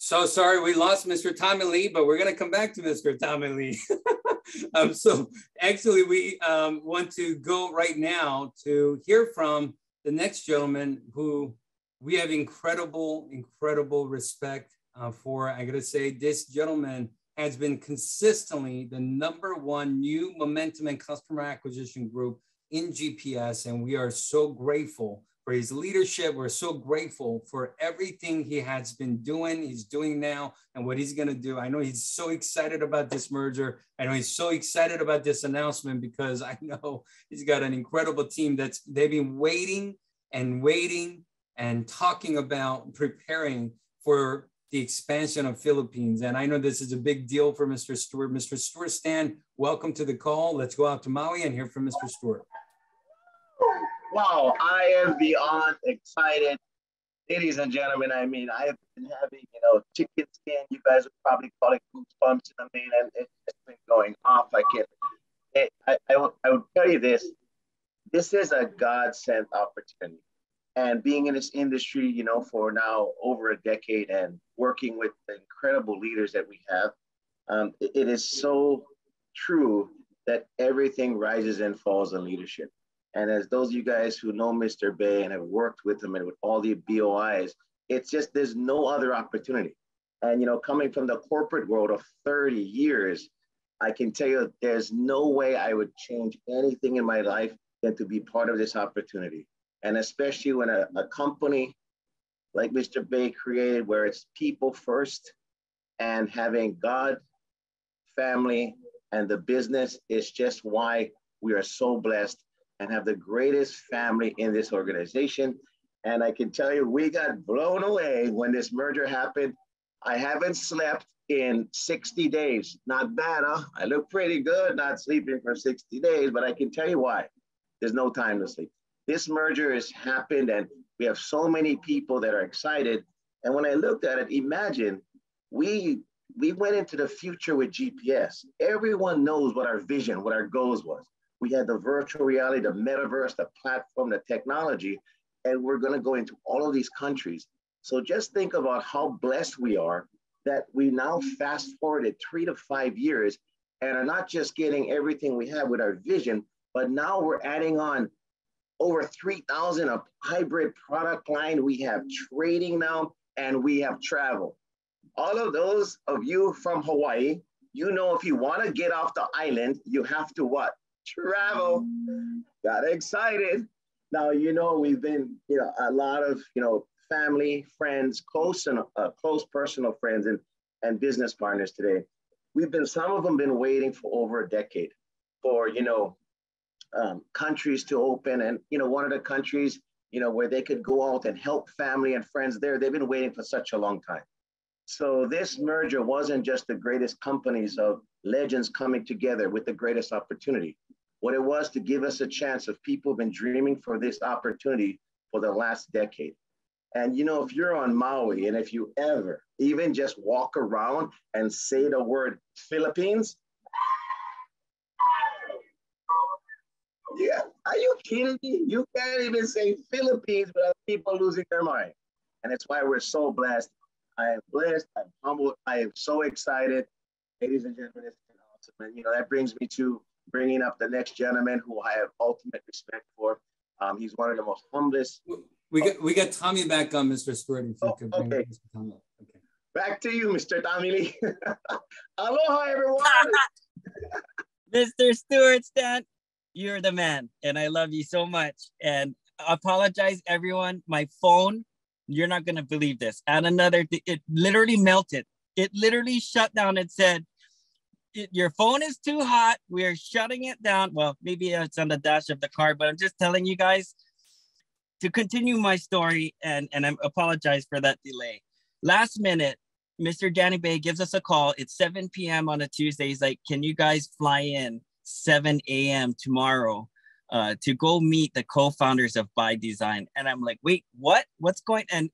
So sorry, we lost Mr. Tommy Lee, but we're going to come back to Mr. Tommy Lee. So actually, we want to go right now to hear from the next gentleman who we have incredible respect for. I got to say, this gentleman has been consistently the #1 new momentum and customer acquisition group in GPS. And we are so grateful for his leadership. We're so grateful for everything he has been doing, he's doing now, and what he's going to do. I know he's so excited about this merger. I know he's so excited about this announcement because I know he's got an incredible team they've been waiting and talking about preparing for the expansion of Philippines. And I know this is a big deal for Mr. Stewart. Mr. Stewart Stan, welcome to the call. Let's go out to Maui and hear from Mr. Stewart. Wow, I am beyond excited. Ladies and gentlemen, I mean, I have been having, chicken skin. You guys would probably call it goosebumps. And it's been going off. I would tell you this. This is a God-sent opportunity. And being in this industry, you know, for now over a decade and working with the incredible leaders that we have, it is so true that everything rises and falls in leadership. And as those of you guys who know Mr. Bay and have worked with him and with all the BOIs, it's just, there's no other opportunity. And, you know, coming from the corporate world of 30 years, I can tell you there's no way I would change anything in my life than to be part of this opportunity. And especially when a company like Mr. Bay created, where it's people first and having God, family, and the business is just why we are so blessed and have the greatest family in this organization. And I can tell you, we got blown away when this merger happened. I haven't slept in 60 days. Not bad, huh? I look pretty good not sleeping for 60 days, but I can tell you why. There's no time to sleep. This merger has happened and we have so many people that are excited. And when I looked at it, imagine we went into the future with GPS. Everyone knows what our vision, what our goals was. We had the virtual reality, the MetaVerse, the platform, the technology, and we're going to go into all of these countries. So just think about how blessed we are that we now fast forwarded 3 to 5 years and are not just getting everything we have with our vision, but now we're adding on over 3,000 of hybrid product line. We have trading now, and we have travel. All of those of you from Hawaii, you know, if you want to get off the island, you have to what? Travel. Got excited. Now, you know, we've been, you know, a lot of, you know, family, friends, close personal friends and business partners today. Some of them been waiting for over a decade for, you know, countries to open. And, you know, one of the countries, you know, where they could go out and help family and friends there, they've been waiting for such a long time. So this merger wasn't just the greatest companies of legends coming together with the greatest opportunity. What it was to give us a chance of people who've been dreaming for this opportunity for the last decade. And, you know, if you're on Maui and if you ever even just walk around and say the word Philippines, yeah, are you kidding me? You can't even say Philippines without people losing their mind. And it's why we're so blessed. I am blessed, I'm humbled, I am so excited. Ladies and gentlemen, it's been awesome. And, you know, that brings me to bringing up the next gentleman who I have ultimate respect for. He's one of the most humblest. We got Tommy back on, Mr. Stewart. If you could bring okay. Mr. Tommy up. Okay. Back to you, Mr. Tommy Lee. Aloha, everyone. Mr. Stewart, Stan, you're the man, and I love you so much. And I apologize, everyone. My phone, you're not gonna believe this. And it literally melted. It literally shut down and said, your phone is too hot. We're shutting it down. Well, maybe it's on the dash of the car, but I'm just telling you guys to continue my story, and I apologize for that delay. Last minute, Mr. Danny Bay gives us a call. It's 7 p.m. on a Tuesday. He's like, can you guys fly in 7 a.m. tomorrow to go meet the co-founders of ByDzyne? And I'm like, wait, what? What's going on?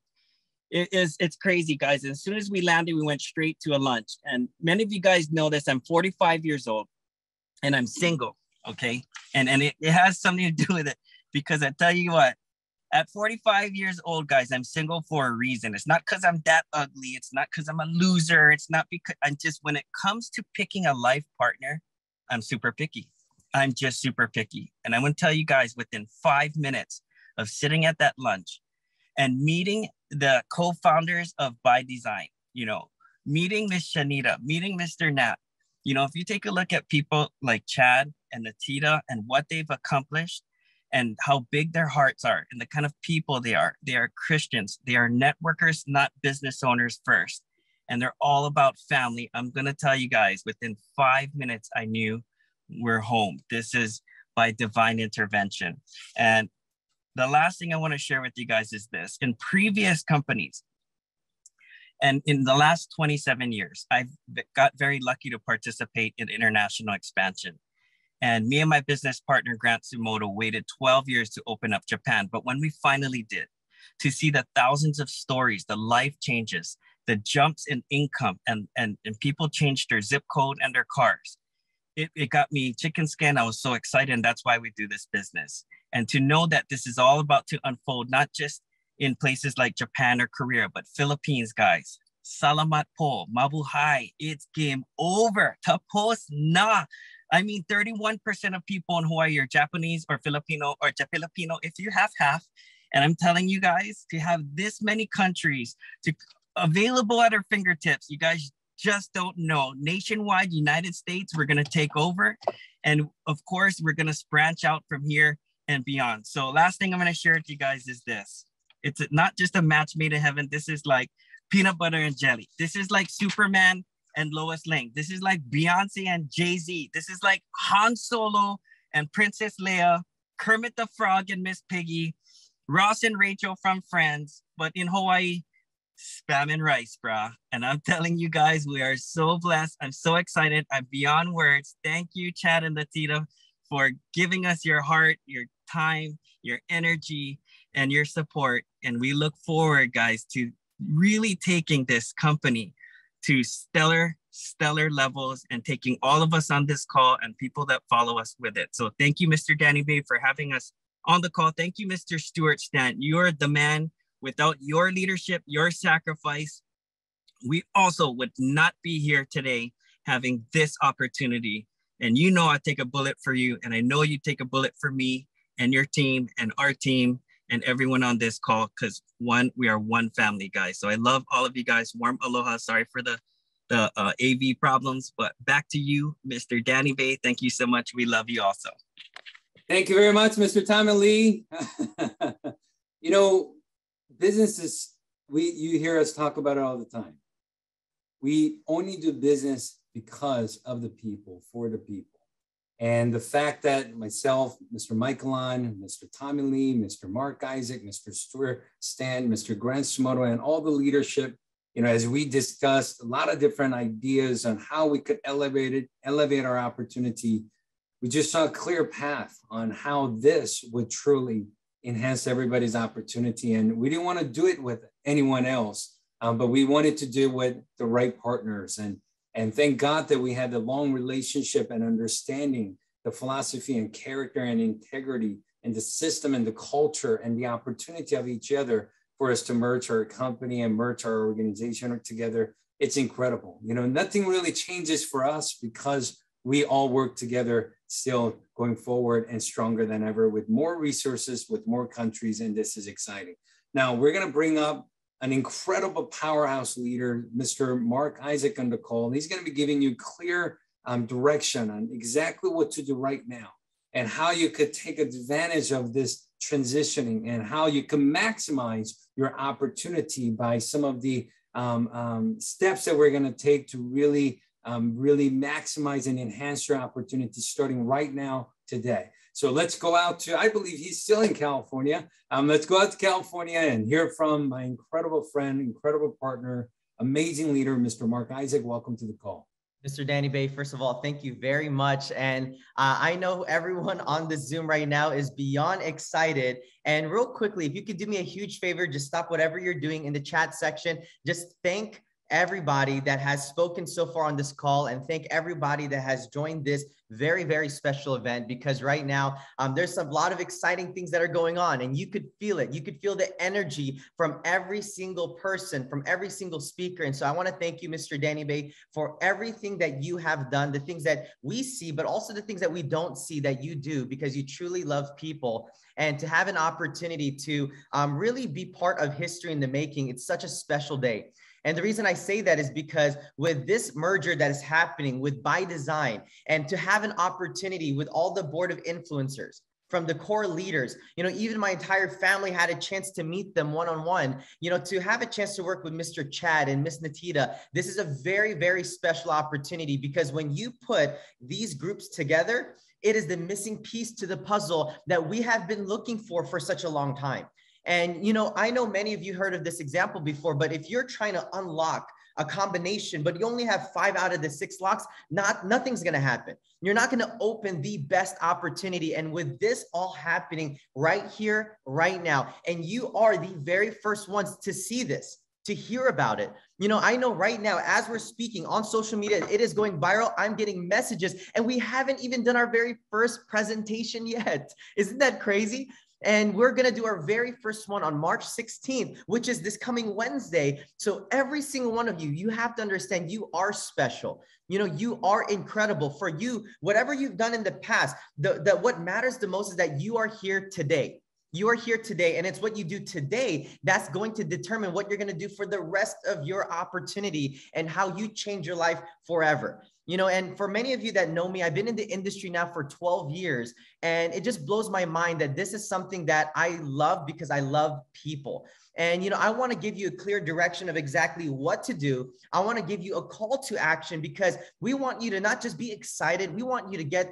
It's crazy, guys. As soon as we landed, we went straight to a lunch. And many of you guys know this. I'm 45 years old and I'm single, okay? And it has something to do with it, because I tell you what, at 45 years old, guys, I'm single for a reason. It's not because I'm that ugly. It's not because I'm a loser. It's not because when it comes to picking a life partner, I'm super picky. I'm just super picky. And I'm going to tell you guys, within 5 minutes of sitting at that lunch and meeting the co-founders of ByDzyne, you know, meeting Miss Shanita, meeting Mr. Nat, you know, if you take a look at people like Chad and Natita and what they've accomplished and how big their hearts are and the kind of people they are Christians, they are networkers, not business owners first. And they're all about family. I'm going to tell you guys, within 5 minutes, I knew we're home. This is by divine intervention. And the last thing I want to share with you guys is this. In previous companies, and in the last 27 years, I've got very lucky to participate in international expansion. And me and my business partner, Grant Sumoto, waited 12 years to open up Japan. But when we finally did, to see the thousands of stories, the life changes, the jumps in income, and people changed their zip code and their cars. it got me chicken skin. I was so excited, and that's why we do this business. And to know that this is all about to unfold, not just in places like Japan or Korea, but Philippines, guys. Salamat po, mabuhay. It's game over. Tapos na. I mean, 31% of people in Hawaii are Japanese or Filipino or Filipino, if you have half. And I'm telling you guys, to have this many countries available at our fingertips, you guys just don't know. Nationwide, United States, we're going to take over. And of course, we're going to branch out from here and beyond. So last thing I'm going to share with you guys is this. It's not just a match made in heaven. This is like peanut butter and jelly. This is like Superman and Lois Lane. This is like Beyonce and Jay-Z. This is like Han Solo and Princess Leia, Kermit the Frog and Miss Piggy, Ross and Rachel from Friends, but in Hawaii, spam and rice, brah. And I'm telling you guys, we are so blessed. I'm so excited. I'm beyond words. Thank you, Chad and Latita, for giving us your heart, your time, your energy, and your support. And we look forward, guys, to really taking this company to stellar levels and taking all of us on this call and people that follow us with it. So thank you, Mr. Danny Bay, for having us on the call. Thank you, Mr. Stuart Stant. You're the man. Without your leadership, your sacrifice, we also would not be here today having this opportunity. And you know I take a bullet for you, and I know you take a bullet for me and your team and our team and everyone on this call, because we are one family, guys. So I love all of you guys. Warm aloha. Sorry for the AV problems, but back to you, Mr. Danny Bay. Thank you so much. We love you also. Thank you very much, Mr. Tommy Lee. You know, businesses, you hear us talk about it all the time. We only do business because of the people, for the people. And the fact that myself, Mr. Michael On, Mr. Tommy Lee, Mr. Mark Isaac, Mr. Stuart Stan, Mr. Grant Smoto, and all the leadership, you know, as we discussed a lot of different ideas on how we could elevate our opportunity, we just saw a clear path on how this would truly enhance everybody's opportunity. And we didn't want to do it with anyone else, but we wanted to do it with the right partners. And thank God that we had the long relationship and understanding the philosophy and character and integrity and the system and the culture and the opportunity of each other for us to merge our company and merge our organization together. It's incredible. You know, nothing really changes for us because we all work together still going forward and stronger than ever with more resources, with more countries, and this is exciting. Now, we're going to bring up an incredible powerhouse leader, Mr. Mark Isaac, on the call. He's going to be giving you clear direction on exactly what to do right now and how you could take advantage of this transitioning and how you can maximize your opportunity by some of the steps that we're going to take to really maximize and enhance your opportunity starting right now today. So let's go out to, I believe he's still in California. Let's go out to California and hear from my incredible friend, incredible partner, amazing leader, Mr. Mark Isaac. Welcome to the call. Mr. Danny Bay, first of all, thank you very much. And I know everyone on the Zoom right now is beyond excited. And real quickly, if you could do me a huge favor, just stop whatever you're doing in the chat section. Just thank everybody that has spoken so far on this call and thank everybody that has joined this very, very special event, because right now there's a lot of exciting things that are going on and you could feel it. You could feel the energy from every single person, from every single speaker. And so I want to thank you, Mr. Danny Bay, for everything that you have done, the things that we see, but also the things that we don't see that you do, because you truly love people. And to have an opportunity to really be part of history in the making, it's such a special day. And the reason I say that is because with this merger that is happening with ByDzyne, and to have an opportunity with all the board of influencers, from the core leaders, you know, even my entire family had a chance to meet them one-on-one, you know, to have a chance to work with Mr. Chad and Miss Natita. This is a very, very special opportunity, because when you put these groups together, it is the missing piece to the puzzle that we have been looking for such a long time. And, you know, I know many of you heard of this example before, but if you're trying to unlock a combination, but you only have 5 out of the 6 locks, nothing's going to happen. You're not going to open the best opportunity. And with this all happening right here, right now, and you are the very first ones to see this, to hear about it. You know, I know right now, as we're speaking on social media, it is going viral. I'm getting messages, and we haven't even done our very first presentation yet. Isn't that crazy? And we're going to do our very first one on March 16th, which is this coming Wednesday. So every single one of you, you have to understand you are special. You know, you are incredible. For you, whatever you've done in the past, what matters the most is that you are here today. You are here today, and it's what you do today that's going to determine what you're going to do for the rest of your opportunity and how you change your life forever. You know, and for many of you that know me, I've been in the industry now for 12 years, and it just blows my mind that this is something that I love because I love people. And, you know, I want to give you a clear direction of exactly what to do. I want to give you a call to action because we want you to not just be excited. We want you to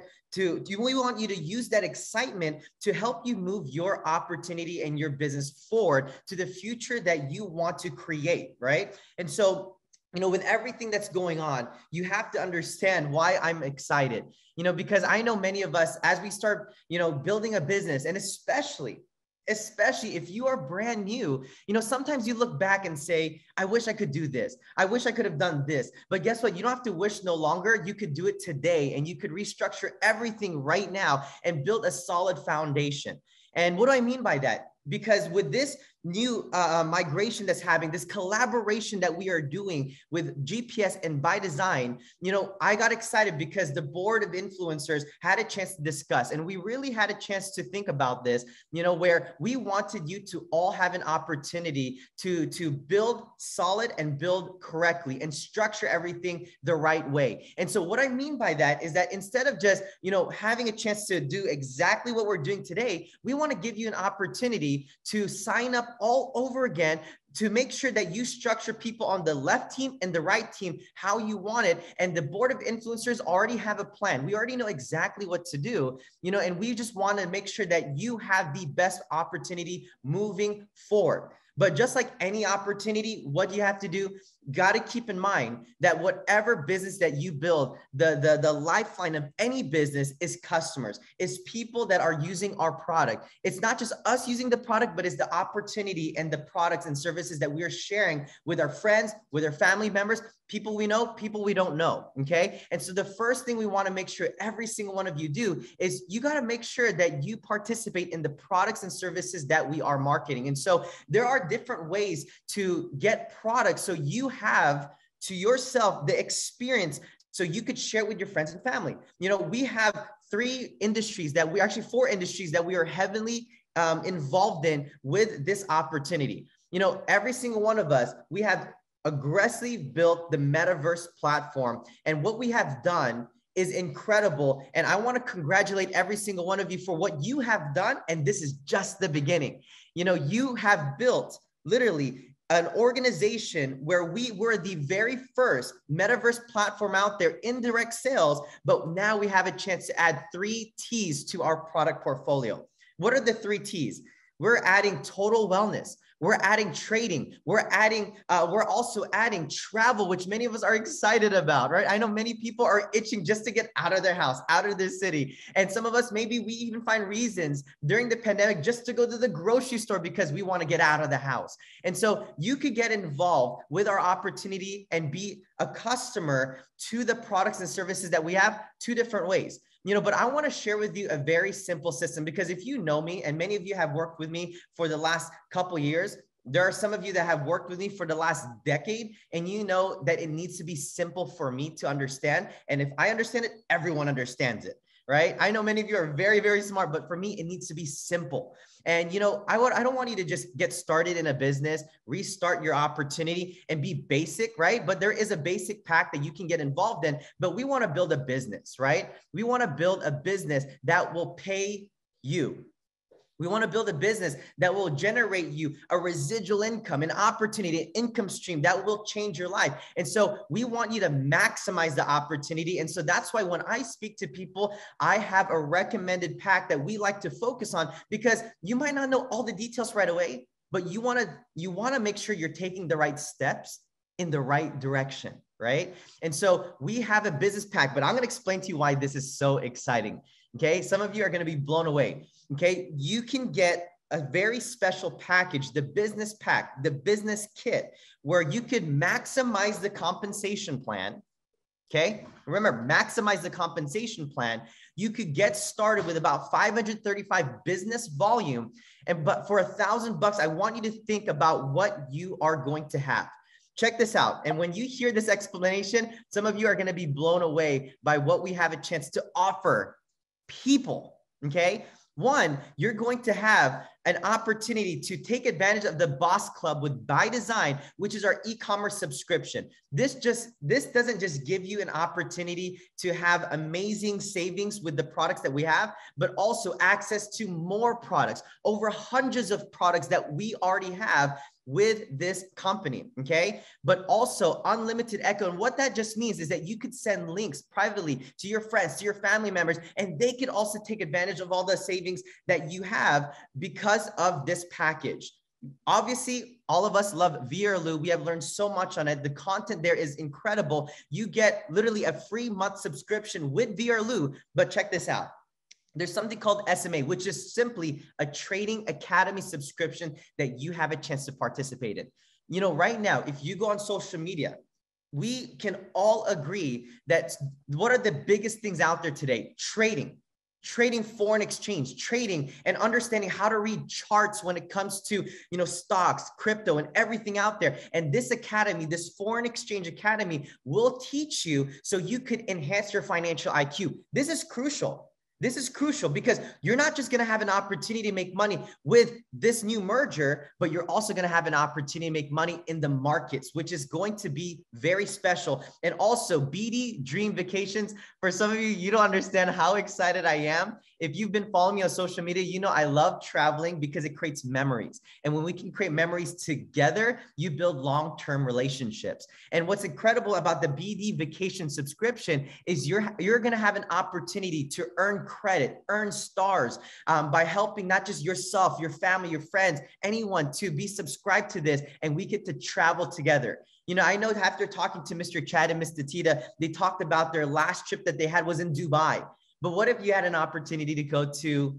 we want you to use that excitement to help you move your opportunity and your business forward to the future that you want to create, right? And so, you know, with everything that's going on, you have to understand why I'm excited, you know, because I know many of us, as we start, you know, building a business, and especially if you are brand new, you know, sometimes you look back and say, I wish I could do this. I wish I could have done this. But guess what? You don't have to wish no longer. You could do it today, and you could restructure everything right now and build a solid foundation. And what do I mean by that? Because with this new migration that's happening, this collaboration that we are doing with GPS and ByDzyne, you know, I got excited because the board of influencers had a chance to discuss, and we really had a chance to think about this, you know, where we wanted you to all have an opportunity to build solid and build correctly and structure everything the right way. And so what I mean by that is that instead of just, you know, having a chance to do exactly what we're doing today, we want to give you an opportunity to sign up all over again to make sure that you structure people on the left team and the right team how you want it. And the board of influencers already have a plan. We already know exactly what to do, you know, and we just want to make sure that you have the best opportunity moving forward. But just like any opportunity, what do you have to do? Got to keep in mind that whatever business that you build, the lifeline of any business is customers, is people that are using our product. It's not just us using the product, but it's the opportunity and the products and services that we are sharing with our friends, with our family members, people we know, people we don't know, okay? And so the first thing we want to make sure every single one of you do is you got to make sure that you participate in the products and services that we are marketing. And so there are different ways to get products so you have to yourself the experience so you could share with your friends and family. You know, we have four industries that we are heavily involved in with this opportunity. You know, every single one of us, we have aggressively built the MetaVerse platform. And what we have done is incredible. And I want to congratulate every single one of you for what you have done. And this is just the beginning. You know, you have built literally an organization where we were the very first MetaVerse platform out there in direct sales, but now we have a chance to add 3 T's to our product portfolio. What are the 3 T's? We're adding total wellness. We're adding trading. We're also adding travel, which many of us are excited about, right? I know many people are itching just to get out of their house, out of their city. And some of us, maybe we even find reasons during the pandemic just to go to the grocery store because we want to get out of the house. And so you could get involved with our opportunity and be a customer to the products and services that we have 2 different ways. You know, but I want to share with you a very simple system, because if you know me, and many of you have worked with me for the last couple of years, there are some of you that have worked with me for the last decade, and you know that it needs to be simple for me to understand. And if I understand it, everyone understands it, right? I know many of you are very, very smart, but for me, it needs to be simple. And, you know, I don't want you to just get started in a business, restart your opportunity and be basic, right? But there is a basic pack that you can get involved in, but we want to build a business, right? We want to build a business that will pay you. We want to build a business that will generate you a residual income, an opportunity, an income stream that will change your life. And so we want you to maximize the opportunity. And so that's why when I speak to people, I have a recommended pack that we like to focus on, because you might not know all the details right away, but you want to make sure you're taking the right steps in the right direction, right? And so we have a business pack, but I'm going to explain to you why this is so exciting. Okay. Some of you are going to be blown away. Okay. You can get a very special package, the business pack, the business kit, where you could maximize the compensation plan. Okay, remember, maximize the compensation plan. You could get started with about 535 business volume. But for $1,000, I want you to think about what you are going to have. Check this out. And when you hear this explanation, some of you are going to be blown away by what we have a chance to offer people. Okay. One, you're going to have an opportunity to take advantage of the Boss Club with ByDzyne, which is our e-commerce subscription. This doesn't just give you an opportunity to have amazing savings with the products that we have, but also access to more products, over hundreds of products that we already have with this company, okay? But also unlimited echo. And what that just means is that you could send links privately to your friends, to your family members, and they could also take advantage of all the savings that you have because of this package. Obviously, all of us love VRLU. We have learned so much on it. The content there is incredible. You get literally a free month subscription with VRLU, but check this out. There's something called SMA, which is simply a trading academy subscription that you have a chance to participate in. You know, right now, if you go on social media, we can all agree that what are the biggest things out there today? Trading foreign exchange, trading, and understanding how to read charts when it comes to, you know, stocks, crypto, and everything out there. And this academy, this foreign exchange academy, will teach you so you could enhance your financial IQ. This is crucial. This is crucial because you're not just going to have an opportunity to make money with this new merger, but you're also going to have an opportunity to make money in the markets, which is going to be very special. And also BD Dream Vacations. For some of you, you don't understand how excited I am. If you've been following me on social media, you know I love traveling because it creates memories. And when we can create memories together, you build long-term relationships. And what's incredible about the BD Vacation subscription is you're going to have an opportunity to earn credit, earn stars by helping not just yourself, your family, your friends, anyone to be subscribed to this, and we get to travel together. You know, I know after talking to Mr. Chad and Ms. Tita, they talked about their last trip that they had was in Dubai. But what if you had an opportunity to go to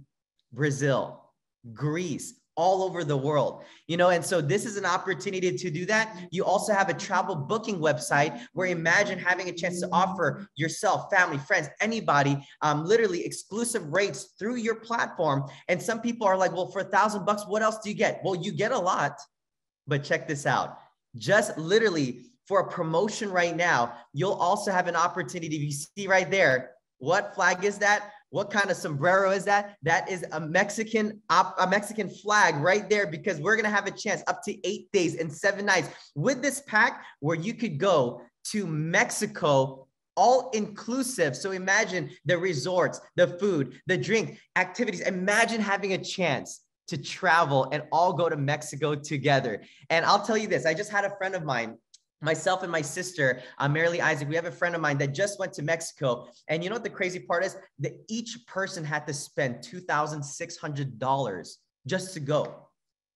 Brazil, Greece, all over the world, you know? And so this is an opportunity to do that. You also have a travel booking website where imagine having a chance to offer yourself, family, friends, anybody, literally exclusive rates through your platform. And some people are like, well, for $1,000, what else do you get? Well, you get a lot, but check this out. Just literally for a promotion right now, you'll also have an opportunity. You see right there, what flag is that? What kind of sombrero is that? That is a Mexican flag right there, because we're going to have a chance up to 8 days and 7 nights with this pack where you could go to Mexico, all inclusive. So imagine the resorts, the food, the drink, activities. Imagine having a chance to travel and all go to Mexico together. And I'll tell you this, I just had a friend of mine, myself and my sister, Marilee Isaac, we have a friend of mine that just went to Mexico. And you know what the crazy part is? That each person had to spend $2,600 just to go.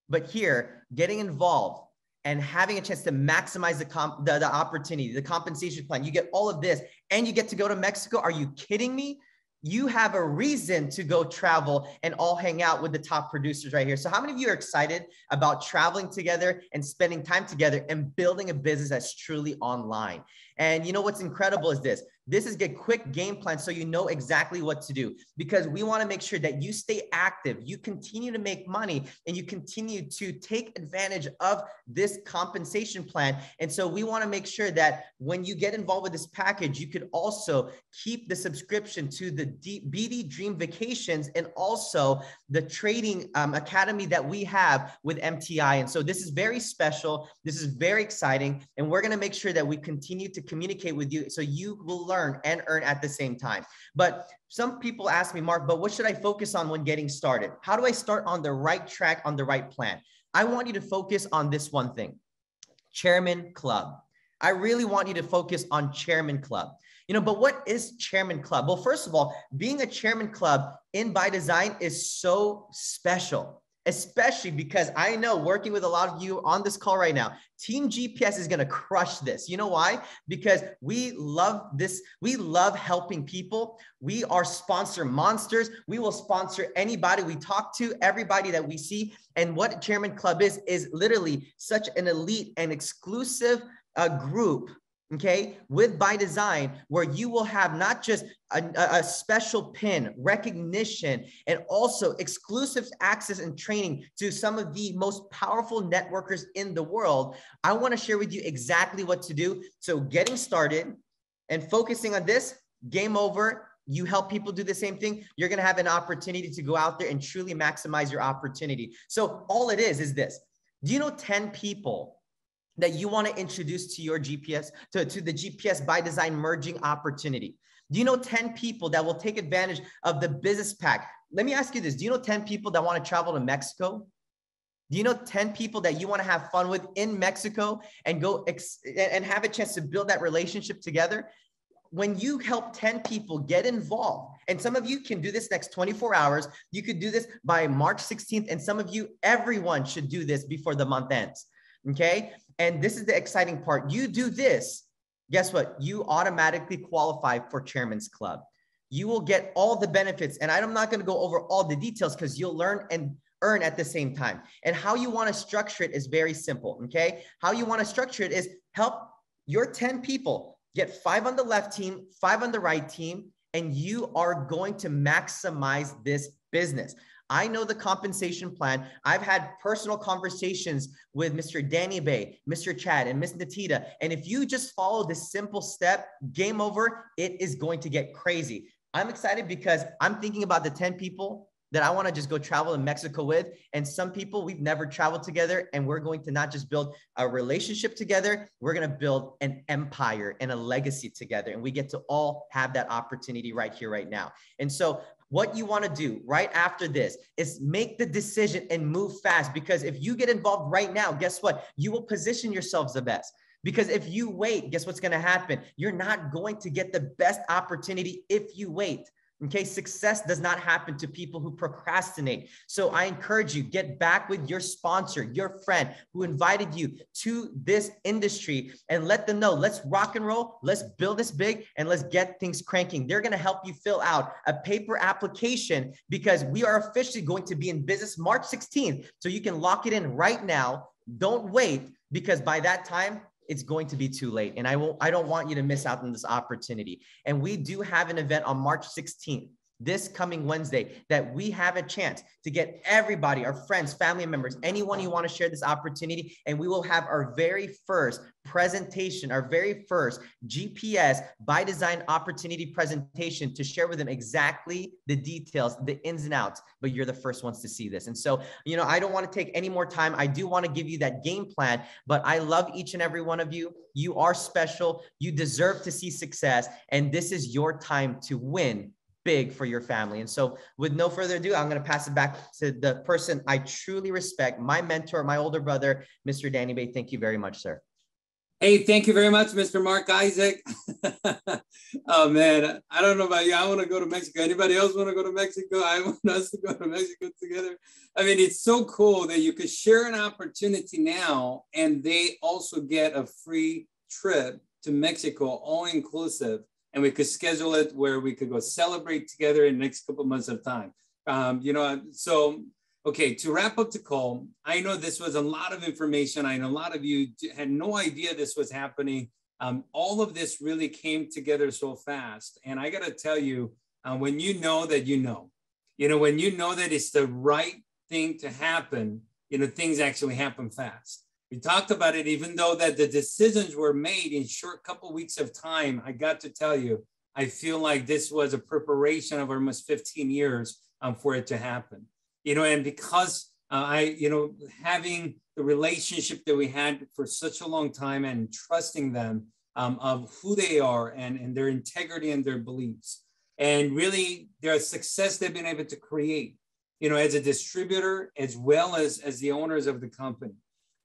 But here, getting involved and having a chance to maximize the opportunity, the compensation plan, you get all of this and you get to go to Mexico. Are you kidding me? You have a reason to go travel and all hang out with the top producers right here. So how many of you are excited about traveling together and spending time together and building a business that's truly online? And you know what's incredible is this. This is a quick game plan so you know exactly what to do, because we want to make sure that you stay active, you continue to make money, and you continue to take advantage of this compensation plan. And so we want to make sure that when you get involved with this package, you could also keep the subscription to the BD Dream Vacations and also the trading academy that we have with MTI. And so this is very special. This is very exciting. And we're going to make sure that we continue to communicate with you so you will learn and earn at the same time. But some people ask me, Mark, but what should I focus on when getting started? How do I start on the right track, on the right plan? I want you to focus on this one thing, Chairman Club. I really want you to focus on Chairman Club. You know, but what is Chairman Club? Well, first of all, being a Chairman Club in ByDzyne is so special. especially because I know working with a lot of you on this call right now, Team GPS is going to crush this. You know why? Because we love this. We love helping people. We are sponsor monsters. We will sponsor anybody we talk to, everybody that we see. And what Chairman Club is literally such an elite and exclusive group, okay, with ByDzyne, where you will have not just a special pin, recognition, and also exclusive access and training to some of the most powerful networkers in the world. I want to share with you exactly what to do. So getting started and focusing on this, game over. You help people do the same thing, you're going to have an opportunity to go out there and truly maximize your opportunity. So all it is this. Do you know 10 people that you want to introduce to your GPS, to the GPS ByDzyne merging opportunity? Do you know 10 people that will take advantage of the business pack? Let me ask you this. Do you know 10 people that want to travel to Mexico? Do you know 10 people that you want to have fun with in Mexico and go and have a chance to build that relationship together? When you help 10 people get involved, and some of you can do this next 24 hours, you could do this by March 16th. And some of you, everyone should do this before the month ends. Okay. And this is the exciting part. You do this, guess what? You automatically qualify for Chairman's Club. You will get all the benefits. And I'm not going to go over all the details because you'll learn and earn at the same time. And how you want to structure it is very simple. Okay. How you want to structure it is help your 10 people get 5 on the left team, 5 on the right team, and you are going to maximize this business. I know the compensation plan. I've had personal conversations with Mr. Danny Bay, Mr. Chad, and Miss Natita. And if you just follow this simple step, game over, it is going to get crazy. I'm excited because I'm thinking about the 10 people that I want to just go travel in Mexico with. And some people we've never traveled together, and we're going to not just build a relationship together, we're going to build an empire and a legacy together. And we get to all have that opportunity right here, right now. And so what you want to do right after this is make the decision and move fast, because if you get involved right now, guess what? You will position yourselves the best. Because if you wait, guess what's going to happen? You're not going to get the best opportunity if you wait. Okay, success does not happen to people who procrastinate. So I encourage you, get back with your sponsor, your friend who invited you to this industry, and let them know, let's rock and roll, let's build this big, and let's get things cranking. They're going to help you fill out a paper application, because we are officially going to be in business March 16th. So you can lock it in right now. Don't wait, because by that time, it's going to be too late. And I don't want you to miss out on this opportunity. And we do have an event on March 16th, this coming Wednesday, that we have a chance to get everybody, our friends, family members, anyone you want to share this opportunity. And we will have our very first presentation, our very first GPS ByDzyne opportunity presentation to share with them exactly the details, the ins and outs, but you're the first ones to see this. And so, I don't want to take any more time. I do want to give you that game plan, but I love each and every one of you. You are special. You deserve to see success. And this is your time to win big for your family. And so with no further ado, I'm going to pass it back to the person I truly respect, my mentor, my older brother, Mr. Danny Bay. Thank you very much, sir. Hey, thank you very much, Mr. Mark Isaac. Oh, man, I don't know about you. I want to go to Mexico. Anybody else want to go to Mexico? I want us to go to Mexico together. I mean, it's so cool that you could share an opportunity now, and they also get a free trip to Mexico, all inclusive. And we could schedule it where we could go celebrate together in the next couple of months of time. Okay, to wrap up the call, I know this was a lot of information. I know a lot of you had no idea this was happening. All of this really came together so fast. And I got to tell you, when you know that when you know that it's the right thing to happen, things actually happen fast. We talked about it, even though that the decisions were made in short couple weeks of time. I got to tell you, I feel like this was a preparation of almost 15 years for it to happen. And because having the relationship that we had for such a long time and trusting them of who they are and their integrity and their beliefs, and really their success they've been able to create, as a distributor as well as the owners of the company.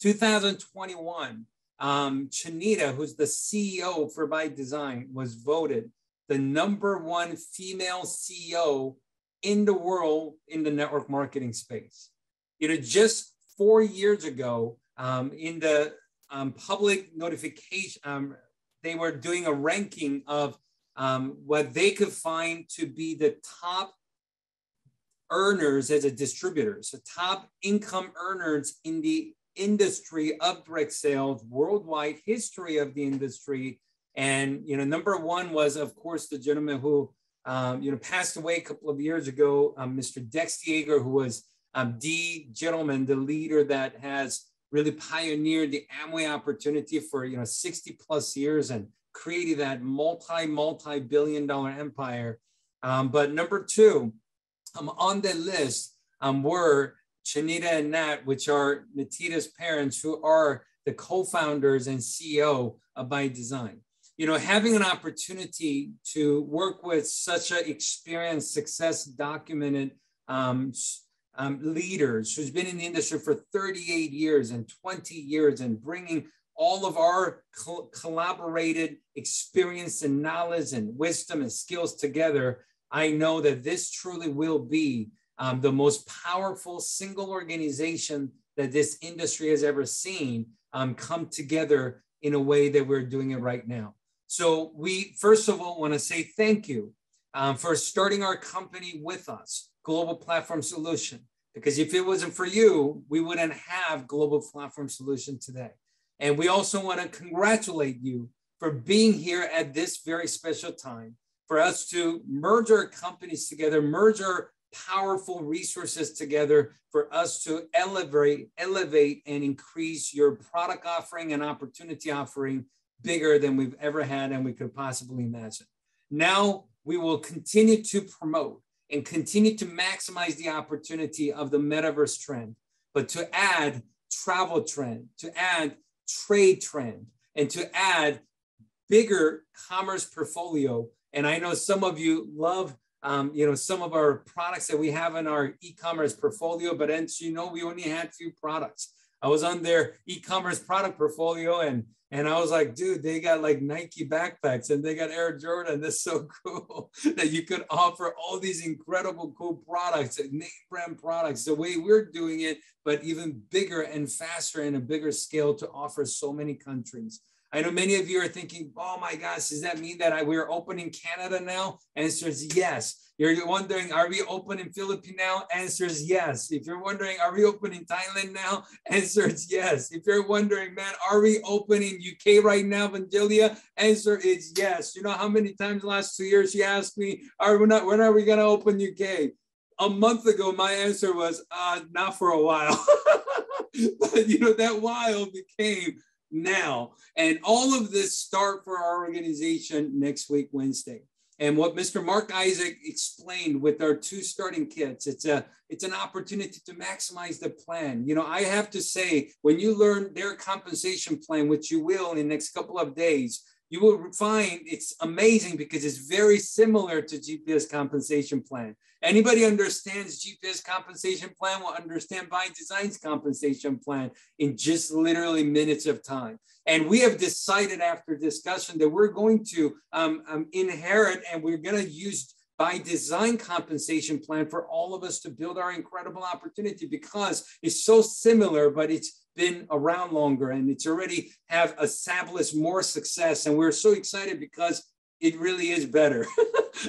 2021, Chanita, who's the CEO for ByDzyne, was voted the #1 female CEO in the world in the network marketing space. just 4 years ago, in the public notification, they were doing a ranking of what they could find to be the top earners as a distributor, so top income earners in the industry of direct sales, worldwide history of the industry. And, number one was, of course, the gentleman who, passed away a couple of years ago, Mr. Dex Yeager, who was the gentleman, the leader that has really pioneered the Amway opportunity for, 60 plus years and created that multi-billion-dollar empire. But number two, on the list were Chanita and Nat, which are Natita's parents, who are the co-founders and CEO of ByDzyne. Having an opportunity to work with such an experienced, success documented leaders who's been in the industry for 38 years and 20 years and bringing all of our collaborated experience and knowledge and wisdom and skills together, I know that this truly will be the most powerful single organization that this industry has ever seen come together in a way that we're doing it right now. So we, first of all, want to say thank you for starting our company with us, Global Platform Solution, because if it wasn't for you, we wouldn't have Global Platform Solution today. And we also want to congratulate you for being here at this very special time, for us to merge our companies together, merge our powerful resources together, for us to elevate and increase your product offering and opportunity offering bigger than we've ever had and we could possibly imagine. Now we will continue to promote and continue to maximize the opportunity of the metaverse trend, but to add travel trend, to add trade trend, and to add bigger commerce portfolio. And I know some of you love, some of our products that we have in our e-commerce portfolio, but as you know, we only had 2 products. I was on their e-commerce product portfolio and I was like, dude, they got like Nike backpacks and they got Air Jordan. That's so cool that you could offer all these incredible cool products, name brand products, the way we're doing it, but even bigger and faster and a bigger scale to offer so many countries. I know many of you are thinking, oh my gosh, does that mean that we're open in Canada now? Answer is yes. You're wondering, are we open in Philippines now? Answer is yes. If you're wondering, are we open in Thailand now? Answer is yes. If you're wondering, man, are we open in UK right now, Vangelia? Answer is yes. You know how many times the last 2 years she asked me, when are we going to open UK? A month ago, my answer was, not for a while. But that while became now. And all of this start for our organization next week, Wednesday. And what Mr. Mark Isaac explained with our 2 starting kits, it's an opportunity to maximize the plan. I have to say, when you learn their compensation plan, which you will in the next couple of days, you will find it's amazing because it's very similar to GPS compensation plan. Anybody understands GPS compensation plan will understand ByDzyne's compensation plan in just literally minutes of time. And we have decided after discussion that we're going to inherit and we're going to use ByDzyne compensation plan for all of us to build our incredible opportunity because it's so similar, but it's been around longer and it's already have established more success. And we're so excited because it really is better.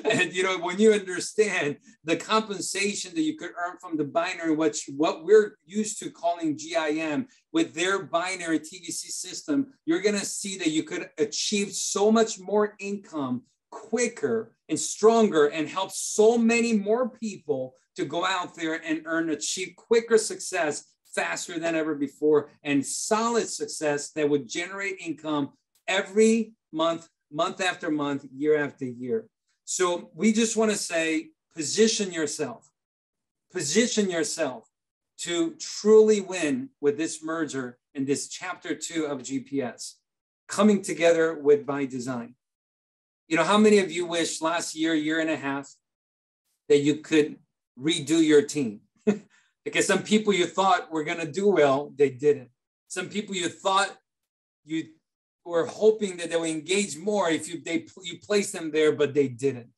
And when you understand the compensation that you could earn from the binary, what we're used to calling GIM, with their binary TVC system, you're going to see that you could achieve so much more income quicker and stronger and help so many more people to go out there and achieve quicker success faster than ever before, and solid success that would generate income every month, month after month, year after year. So we just want to say, position yourself to truly win with this merger in this chapter 2 of GPS, coming together with ByDzyne. How many of you wish last year and a half, that you could redo your team? Because some people you thought were going to do well, they didn't. Some people you thought you were hoping that they would engage more if you placed them there, but they didn't.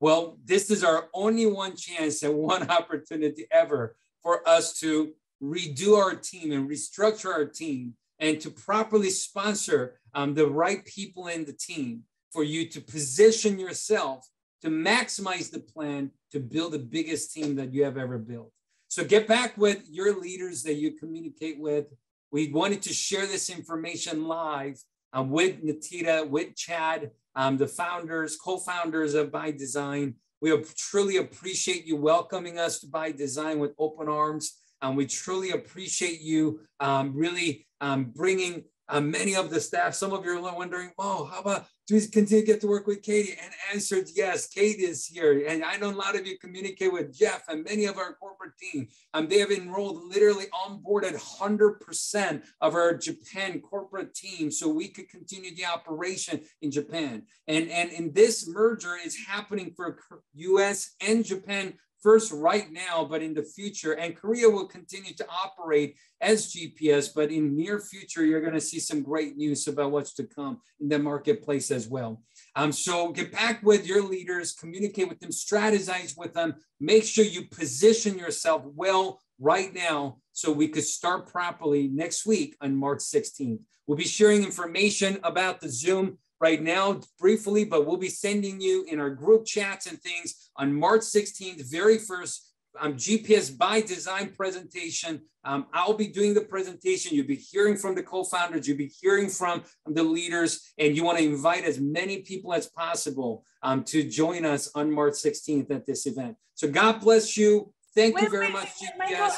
Well, this is our only one chance and one opportunity ever for us to redo our team and restructure our team and to properly sponsor the right people in the team for you to position yourself to maximize the plan to build the biggest team that you have ever built. So get back with your leaders that you communicate with. We wanted to share this information live with Natita, with Chad, the founders, co-founders of ByDzyne. We truly appreciate you welcoming us to ByDzyne with open arms. We truly appreciate you really bringing many of the staff. Some of you are wondering, oh, how about do we continue to get to work with Katie? And answered yes, Katie is here. And I know a lot of you communicate with Jeff and many of our corporate team. They have enrolled, literally onboarded 100% of our Japan corporate team so we could continue the operation in Japan. And this merger is happening for US and Japan first right now, but in the future, and Korea will continue to operate as GPS, but in near future, you're gonna see some great news about what's to come in the marketplace as well. So get back with your leaders, communicate with them, strategize with them, make sure you position yourself well right now so we could start properly next week on March 16th. We'll be sharing information about the Zoom right now briefly, but we'll be sending you in our group chats and things on March 16th, very first GPS ByDzyne presentation. I'll be doing the presentation. You'll be hearing from the co-founders, you'll be hearing from the leaders, and you want to invite as many people as possible to join us on March 16th at this event. So God bless you. Thank you very much, GPS.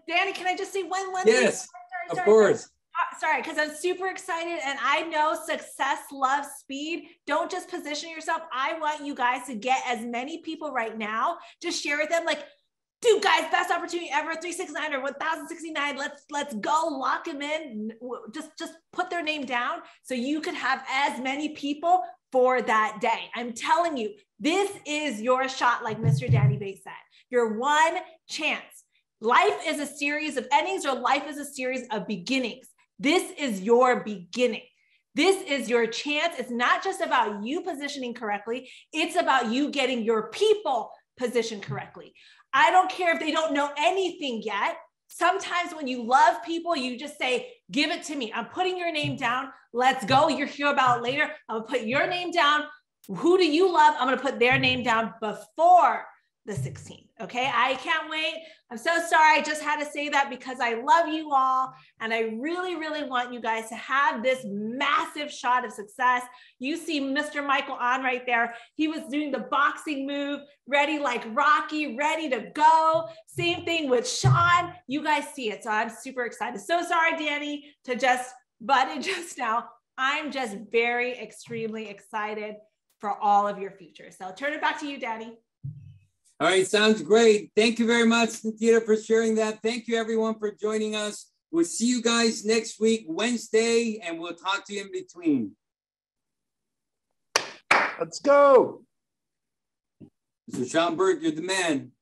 Danny, can I just say one yes, thing? Of course. Sorry, because I'm super excited and I know success loves speed. Don't just position yourself. I want you guys to get as many people right now. Just share with them like, dude, guys, best opportunity ever, 369 or 1069. Let's go, lock them in. Just put their name down so you could have as many people for that day. I'm telling you, this is your shot, like Mr. Danny Bay said. Your one chance. Life is a series of endings, or life is a series of beginnings. This is your beginning. This is your chance. It's not just about you positioning correctly. It's about you getting your people positioned correctly. I don't care if they don't know anything yet. Sometimes when you love people, you just say, give it to me. I'm putting your name down. Let's go. You'll hear about it later. I'm gonna put your name down. Who do you love? I'm gonna put their name down before the 16th. Okay, I can't wait. I'm so sorry. I just had to say that because I love you all. And I really, really want you guys to have this massive shot of success. You see Mr. Michael on right there. He was doing the boxing move, ready like Rocky, ready to go. Same thing with Sean. You guys see it. So I'm super excited. So sorry, Danny, to just butt in just now. I'm just very extremely excited for all of your future. So I'll turn it back to you, Danny. All right, sounds great. Thank you very much, Natita, for sharing that. Thank you, everyone, for joining us. We'll see you guys next week, Wednesday, and we'll talk to you in between. Let's go. Mr. Sean Burke, you're the man.